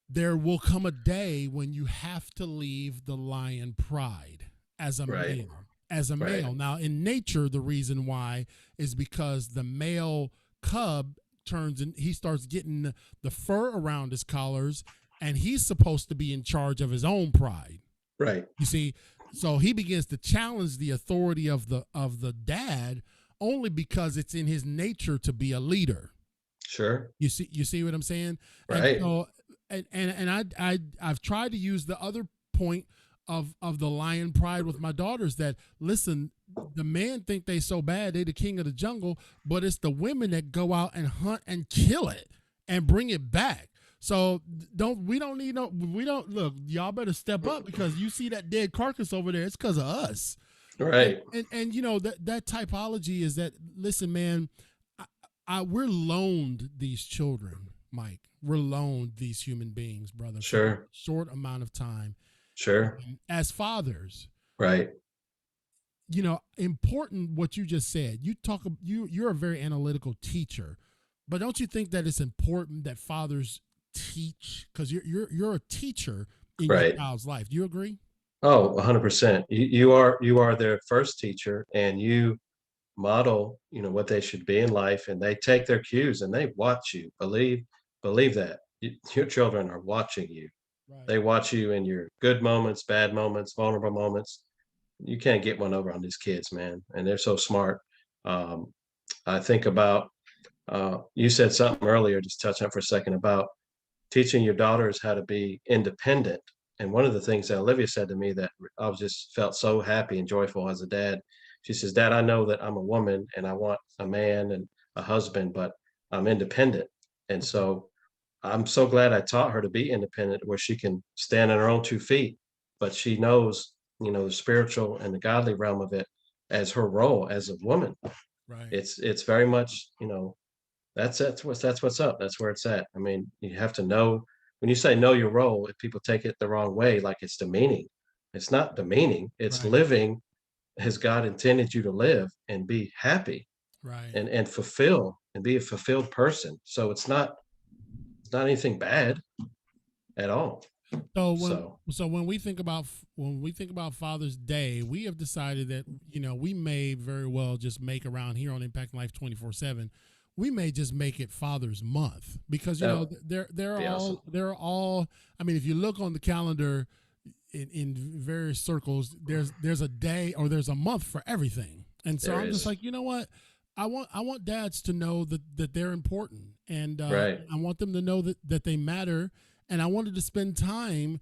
there will come a day when you have to leave the lion pride as a Right. male. As a Right. male. Now, in nature, the reason why is because the male cub turns and he starts getting the fur around his collars, and he's supposed to be in charge of his own pride. Right. You see, so he begins to challenge the authority of the dad only because it's in his nature to be a leader. Sure. You see what I'm saying? And Right. so I've tried to use the other point of the lion pride with my daughters, that, listen, the men think they so bad, they the king of the jungle, but it's the women that go out and hunt and kill it and bring it back. So we don't need no, we don't look, y'all better step up, because you see that dead carcass over there, it's because of us. And, Right. and that typology is that, listen, man, we're loaned these children, Mike. We're loaned these human beings, brother, for a Sure. short amount of time. Sure. As fathers, Right. important what you just said. You're a very analytical teacher, but don't you think that it's important that fathers teach, because you're a teacher in your Right. child's life? Do you agree? Oh, 100%. You are their first teacher, and you model, what they should be in life, and they take their cues and they watch you. Believe that. Your children are watching you. Right. They watch you in your good moments, bad moments, vulnerable moments. You can't get one over on these kids, man, and they're so smart. Um, I think about you said something earlier, just touch on for a second about teaching your daughters how to be independent. And one of the things that Olivia said to me that I was just felt so happy and joyful as a dad. She says, Dad, I know that I'm a woman and I want a man and a husband, but I'm independent. And Okay. so I'm so glad I taught her to be independent where she can stand on her own 2 feet, but she knows, the spiritual and the godly realm of it as her role as a woman. Right. It's very much, that's what's up. That's where it's at. I mean, you have to know when you say know your role, if people take it the wrong way, like it's demeaning. It's not demeaning. It's Right. living as God intended you to live and be happy Right. and fulfill and be a fulfilled person. So it's not anything bad at all. So when So so when we think about Father's Day, we have decided that, we may very well just make, around here on Impact Life 24/7, we may just make it Father's Month, because that would they're be awesome. all. I mean, if you look on the calendar in various circles, there's a day or there's a month for everything, and so There I'm just is. like, you know what? I want dads to know that they're important, and Right. I want them to know that they matter, and I wanted to spend time,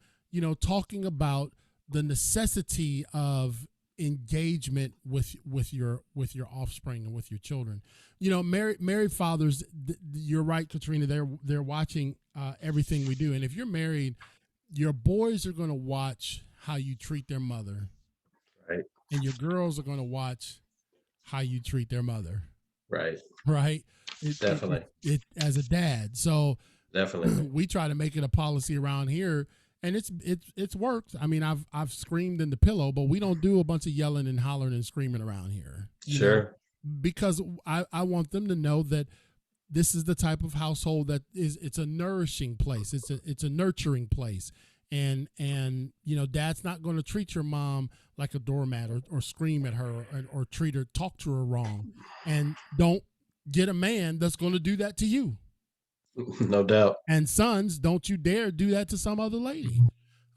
talking about the necessity of engagement with your offspring and with your children. Married fathers, you're right, Katrina. They're watching everything we do, and if you're married, your boys are going to watch how you treat their mother, Right. and your girls are going to watch how you treat their mother. Right. Right. Definitely. As a dad. So Definitely. we try to make it a policy around here, and it's worked. I mean, I've screamed in the pillow, but we don't do a bunch of yelling and hollering and screaming around here, Sure. because I want them to know that this is the type of household that is, it's a nourishing place. It's a nurturing place. And dad's not going to treat your mom like a doormat, or scream at her, or treat her, talk to her wrong. And don't get a man that's going to do that to you. No doubt. And sons, don't you dare do that to some other lady.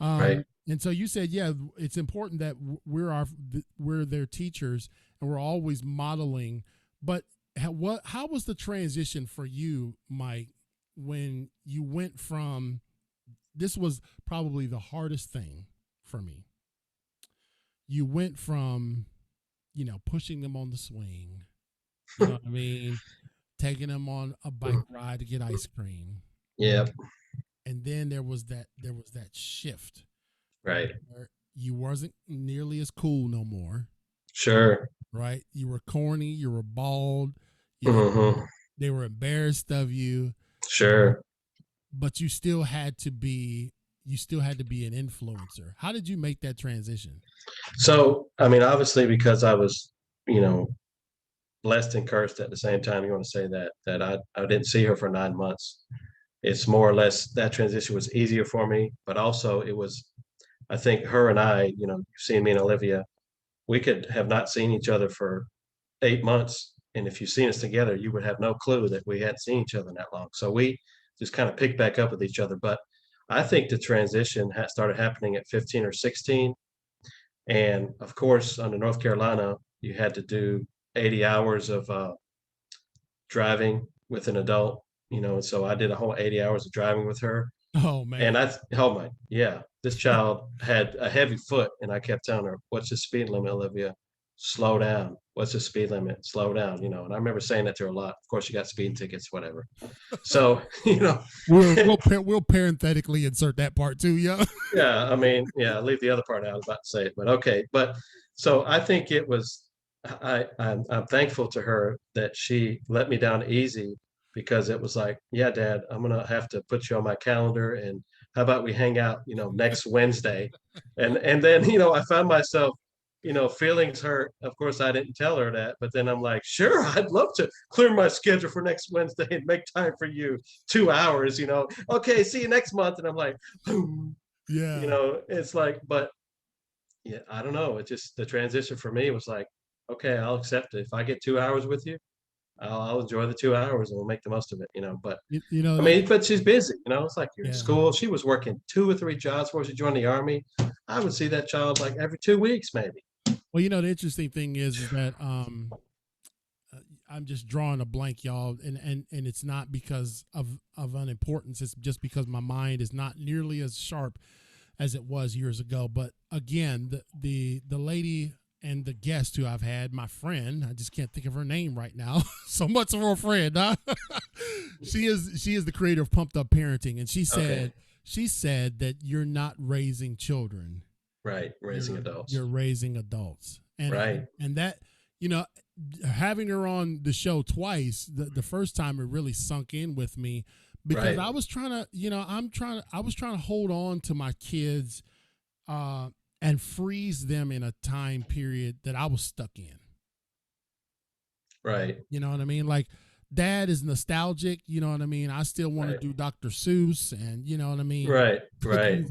Right. And so you said, yeah, it's important that we're their teachers, and we're always modeling. But how was the transition for you, Mike, when you went from, this was probably the hardest thing for me. You went from, pushing them on the swing, you know what I mean, taking them on a bike ride to get ice cream. Yeah. And then there was that shift. Right. Where you wasn't nearly as cool no more. Sure. Right? You were corny, you were bald, Mm-hmm. they were embarrassed of you. Sure. But you still had to be an influencer. How did you make that transition? So, I mean, obviously, because I was, blessed and cursed at the same time. You want to say that I didn't see her for 9 months. It's more or less that transition was easier for me, but also it was, I think her and I, you've seen me and Olivia, we could have not seen each other for 8 months. And if you've seen us together, you would have no clue that we hadn't seen each other that long. So we just kind of picked back up with each other. But I think the transition started happening at 15 or 16. And of course, under North Carolina, you had to do 80 hours of driving with an adult, and so I did a whole 80 hours of driving with her. Oh man. And this child had a heavy foot, and I kept telling her, "What's the speed limit, Olivia? Slow down. What's the speed limit? Slow down." And I remember saying that to her a lot. Of course, she got speeding tickets, whatever. So, we'll parenthetically insert that part too, yeah. Yeah, I mean, yeah, leave the other part out. I was about to say it, but okay. But so I think it was. I'm thankful to her that she let me down easy, because it was like, yeah, Dad, I'm gonna have to put you on my calendar, and how about we hang out, next Wednesday, and then I found myself, feelings hurt. Of course, I didn't tell her that, but then I'm like, sure, I'd love to clear my schedule for next Wednesday and make time for you, 2 hours, okay, see you next month, and I'm like, yeah, it's like, but yeah, I don't know. It just, the transition for me was like, okay, I'll accept it. If I get 2 hours with you, I'll enjoy the 2 hours, and we'll make the most of it, But I mean, but she's busy, it's like you're in school. She was working 2 or 3 jobs before she joined the Army. I would see that child like every 2 weeks, maybe. Well, the interesting thing is that I'm just drawing a blank, y'all, and it's not because of unimportance. It's just because my mind is not nearly as sharp as it was years ago. But again, the lady and the guest who I've had, my friend, I just can't think of her name right now. So much for a friend, huh? She is the creator of Pumped Up Parenting, and she said that you're not raising children, right? Raising adults. You're raising adults, and right. And that, having her on the show twice, the first time it really sunk in with me, because I was trying to, I was trying to hold on to my kids, and freeze them in a time period that I was stuck in. Right. You know what I mean? Like, Dad is nostalgic. You know what I mean? I still want to do Dr. Seuss, and you know what I mean? Right. Right.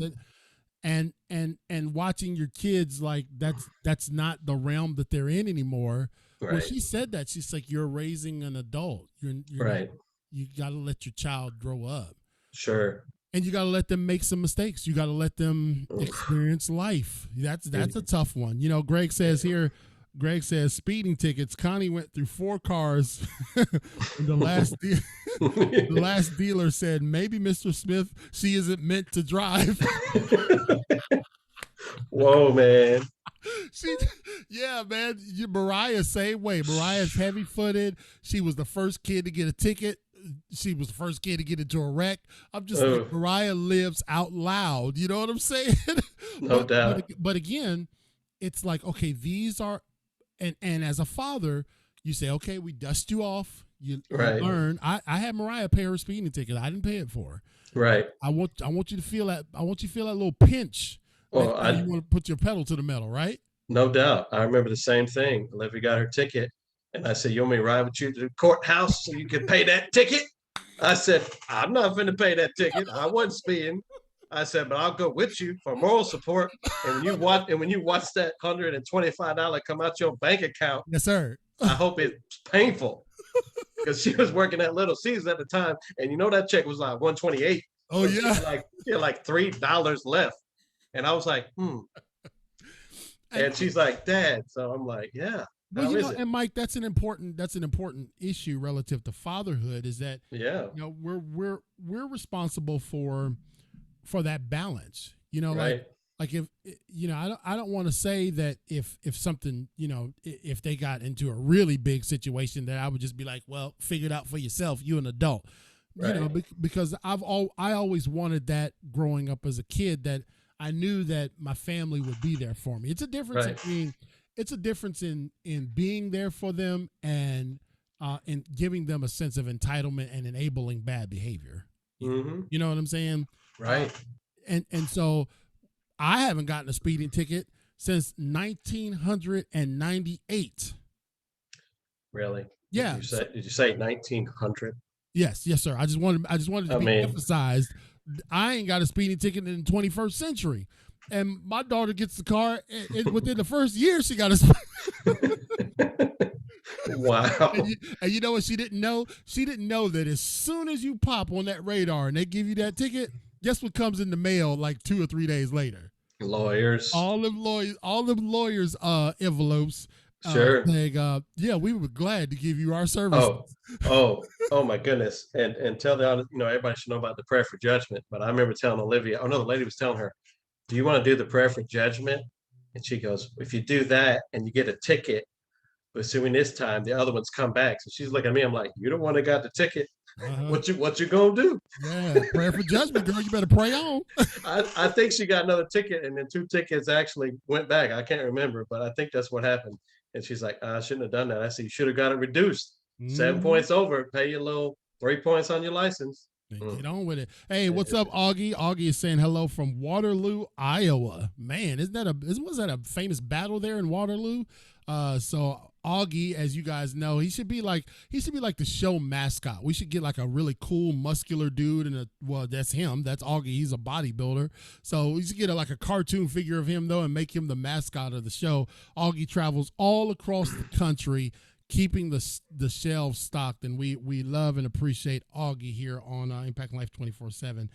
And watching your kids, like, that's not the realm that they're in anymore. Right. Well, she said that. She's like, you're raising an adult. You're right. You got to let your child grow up. Sure. And you got to let them make some mistakes. You got to let them experience life. That's a tough one. Greg says here, speeding tickets. Connie went through 4 cars. And the last dealer said, maybe Mr. Smith, she isn't meant to drive. Whoa, man. Yeah, man. Mariah, same way. Mariah's heavy-footed. She was the first kid to get a ticket. She was the first kid to get into a wreck. I'm just like, Mariah lives out loud. You know what I'm saying? No doubt. But again, it's like, okay, these are, and as a father, you say, okay, we dust you off. You learn. I had Mariah pay her speeding ticket. I didn't pay it for her. Right. I want you to feel that. I want you to feel that little pinch. Well, you want to put your pedal to the metal, right? No doubt. I remember the same thing. Olivia got her ticket, And I said, you want me to ride with you to the courthouse so you can pay that ticket? I said, I'm not going to pay that ticket. I wasn't speeding. I said, but I'll go with you for moral support. And when you watch that $125 come out your bank account, Yes, sir. I hope it's painful, because she was working at Little Caesars at the time, and that check was like 128. Oh, So yeah. she had like $3 left, and I was like, And she's like, Dad. So I'm like, yeah. Well, How is it? and Mike, that's an important issue relative to fatherhood, is that Yeah. we're responsible for that balance. Right. Like if I don't want to say that if something, if they got into a really big situation, that I would just be like, well, figure it out for yourself. You're an adult, Right. because I always wanted that growing up as a kid, that I knew that my family would be there for me. It's a difference Right. in being there for them and in giving them a sense of entitlement and enabling bad behavior. Mm-hmm. You know what I'm saying? Right. And so I haven't gotten a speeding ticket since 1998. Really? Yeah. Did you say 1900? Yes, sir. I just wanted to be emphasized. I ain't got a speeding ticket in the 21st century, and my daughter gets the car. Within the first year, she got a. Wow. And you know what she didn't know? She didn't know that as soon as you pop on that radar and they give you that ticket, guess what comes in the mail like 2 or 3 days later? Lawyers. All them lawyers envelopes. Sure. Saying, yeah, we were glad to give you our service. Oh my goodness. And tell the audience, everybody should know about the prayer for judgment. But I remember telling Olivia, the lady was telling her, do you want to do the prayer for judgment? And she goes, if you do that and you get a ticket, but assuming this time the other ones come back. So she's looking at me, I'm like, you the one that got the ticket. What you gonna do? Yeah, prayer for judgment, girl. You better pray on. I think she got another ticket, and then 2 tickets actually went back. I can't remember, but I think that's what happened. And she's like, I shouldn't have done that. I said, you should have got it reduced. 7 points over, pay your little 3 points on your license. Get on with it. Hey, what's up, Augie? Augie is saying hello from Waterloo, Iowa. Man, was that a famous battle there in Waterloo? So Augie, as you guys know, he should be like the show mascot. We should get like a really cool, muscular dude, and that's him. That's Augie. He's a bodybuilder. So we should get like a cartoon figure of him though, and make him the mascot of the show. Augie travels all across the country, keeping the shelves stocked, and we love and appreciate Augie here on Impact Life 24/7.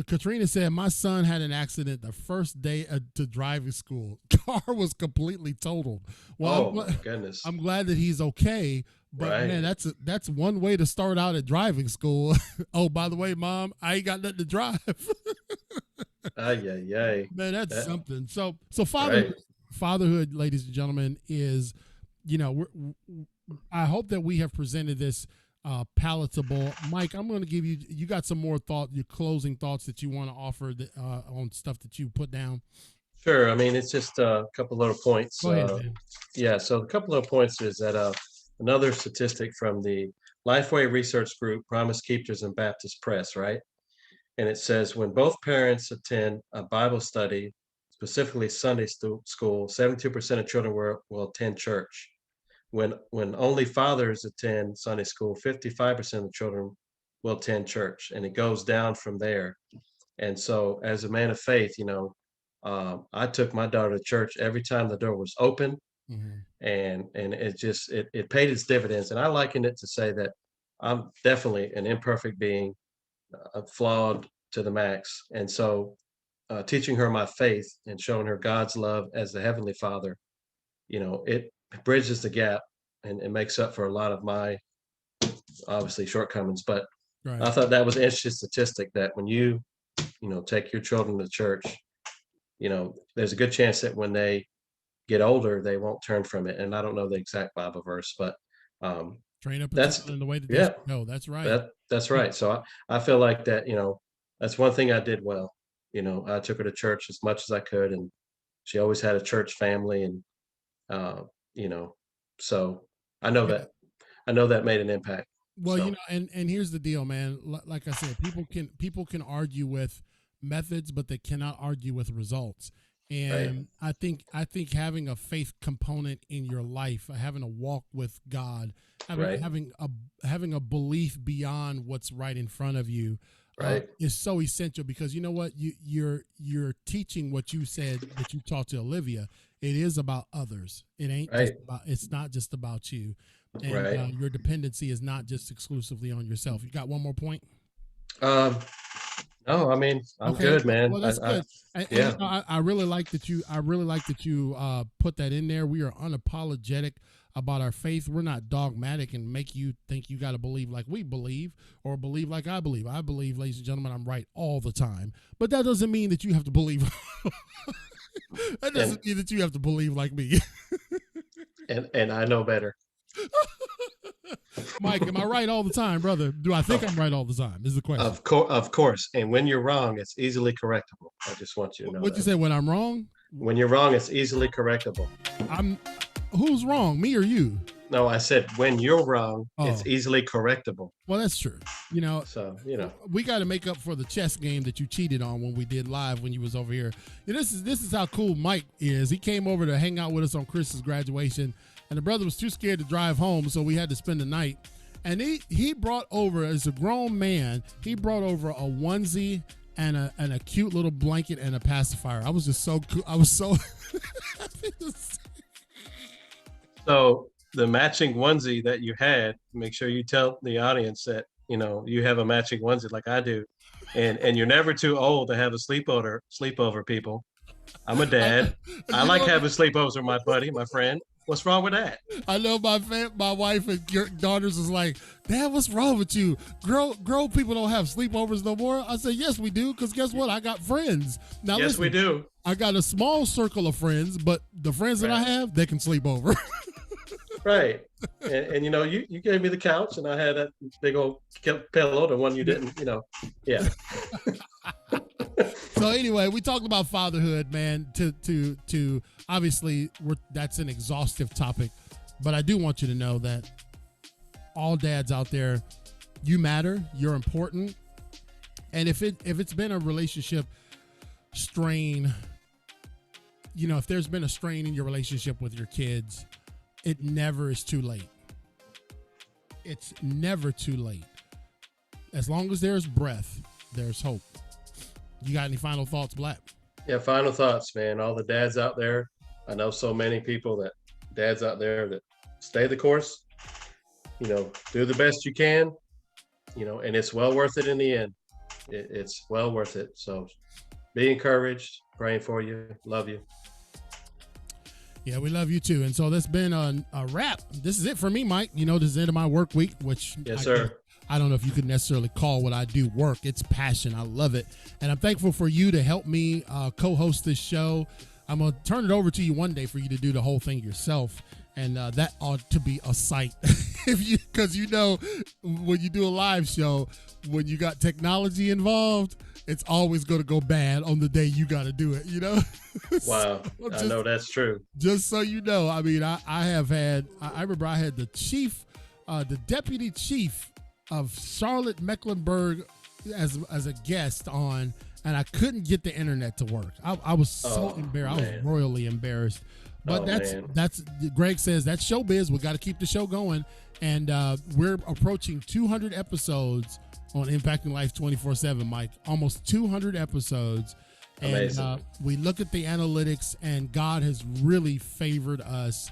Katrina said, my son had an accident the first day to driving school. Car was completely totaled. Well, my goodness. I'm glad that he's okay, but right. Man, that's one way to start out at driving school. Oh, by the way, Mom, I ain't got nothing to drive. Man, that's something. So fatherhood, ladies and gentlemen, is, I hope that we have presented this palatable. Mike, I'm going to give you got some more your closing thoughts that you want to offer on stuff that you put down. Sure. I mean, it's just a couple little points. Go ahead, man. Yeah. So a couple of points is that another statistic from the Lifeway Research Group, Promise Keepers and Baptist Press, right? And it says when both parents attend a Bible study, specifically Sunday school, 72% of children will attend church. When only fathers attend Sunday school, 55% of children will attend church, and it goes down from there. And so, as a man of faith, I took my daughter to church every time the door was open, and it paid its dividends. And I liken it to say that I'm definitely an imperfect being, flawed to the max, and so teaching her my faith and showing her God's love as the Heavenly Father, it bridges the gap and it makes up for a lot of my obviously shortcomings. But right. I thought that was an interesting statistic that when you take your children to church, there's a good chance that when they get older, they won't turn from it. And I don't know the exact Bible verse, but train up in the way that they no, that's right. That's right. So I feel like that, that's one thing I did well. I took her to church as much as I could, and she always had a church family, and so I know that made an impact. Well, so. And here's the deal, man. Like I said, people can argue with methods, but they cannot argue with results. Right. And I think having a faith component in your life, having a walk with God, having Right. having a having a belief beyond what's right in front of you, Right. is so essential, because you know what, you're teaching what you said that you taught to Olivia. It is about others. Right. It's not just about you, and Right. your dependency is not just exclusively on yourself. You got one more point? Um, no, I mean, I'm Okay, good, man. well, that's good. And Yeah. I really like that you put that in there. We are unapologetic about our faith. We're not dogmatic and make you think you got to believe like we believe or believe like I believe. I believe, ladies and gentlemen, I'm right all the time. But that doesn't mean that you have to believe. That And doesn't mean that you have to believe like me. and I know better. Mike, am I right all the time, brother? Do I think I'm right all the time? Is the question. Of course. And when you're wrong, it's easily correctable. I just want you to know What'd you that. say? When I'm wrong? When you're wrong, it's easily correctable. I'm. Who's wrong? Me or you? No, I said when you're wrong, Oh. it's easily correctable. Well, that's true. So, We got to make up for the chess game that you cheated on when we did live when you was over here. This is how cool Mike is. He came over to hang out with us on Chris's graduation, and the brother was too scared to drive home, so we had to spend the night. And he brought over, as a grown man, he brought over a onesie and a cute little blanket and a pacifier. I was just so cool. I was so happy to see. So the matching onesie that you had, make sure you tell the audience that, you have a matching onesie like I do. And you're never too old to have a sleepover, people. I'm a dad. I like having sleepovers with my buddy, my friend. What's wrong with that? I know my wife and daughters is like, Dad, what's wrong with you? Grown people don't have sleepovers no more. I said, yes, we do, because guess what? I got friends. Now, Yes, listen, we do. I got a small circle of friends, but the friends that I have, they can sleep over. Right. And you gave me the couch, and I had that big old pillow, the one you didn't, yeah. So anyway, we talked about fatherhood, man. To obviously, that's an exhaustive topic, but I do want you to know that all dads out there, you matter, you're important, and if it's been a relationship strain, if there's been a strain in your relationship with your kids, it never is too late. It's never too late. As long as there's breath, there's hope. You got any final thoughts, Black? Yeah, final thoughts, man. All the dads out there, I know so many dads out there that stay the course, do the best you can, and it's well worth it in the end. It's well worth it. So be encouraged, praying for you, love you. Yeah, we love you too. And so that's been a wrap. This is it for me, Mike. This is the end of my work week, which Yes, sir. I don't know if you could necessarily call what I do work. It's passion. I love it. And I'm thankful for you to help me co-host this show. I'm going to turn it over to you one day for you to do the whole thing yourself. And that ought to be a sight. Because when you do a live show, when you got technology involved, it's always going to go bad on the day you got to do it, Wow. So I know that's true. Just so you know, I mean, I remember I had the deputy chief of Charlotte Mecklenburg as a guest on, and I couldn't get the internet to work. I was so embarrassed. Man. I was royally embarrassed. But that's Greg says that's showbiz. We got to keep the show going, and we're approaching 200 episodes on Impacting Life 24/7, Mike. Almost 200 episodes. Amazing. And we look at the analytics, and God has really favored us.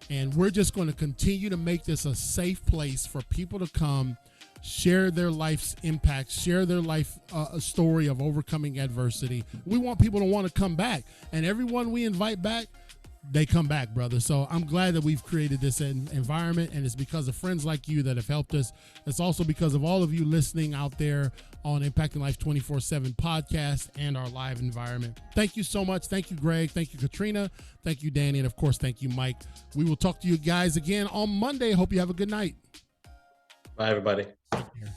And we're just going to continue to make this a safe place for people to come, share their life's impact, share their life story of overcoming adversity. We want people to want to come back. And everyone we invite back, they come back, brother. So I'm glad that we've created this environment, and it's because of friends like you that have helped us. It's also because of all of you listening out there on Impacting Life 24/7 podcast and our live environment. Thank you so much. Thank you, Greg. Thank you, Katrina. Thank you, Danny. And of course, thank you, Mike. We will talk to you guys again on Monday. Hope you have a good night. Bye, everybody. Take care.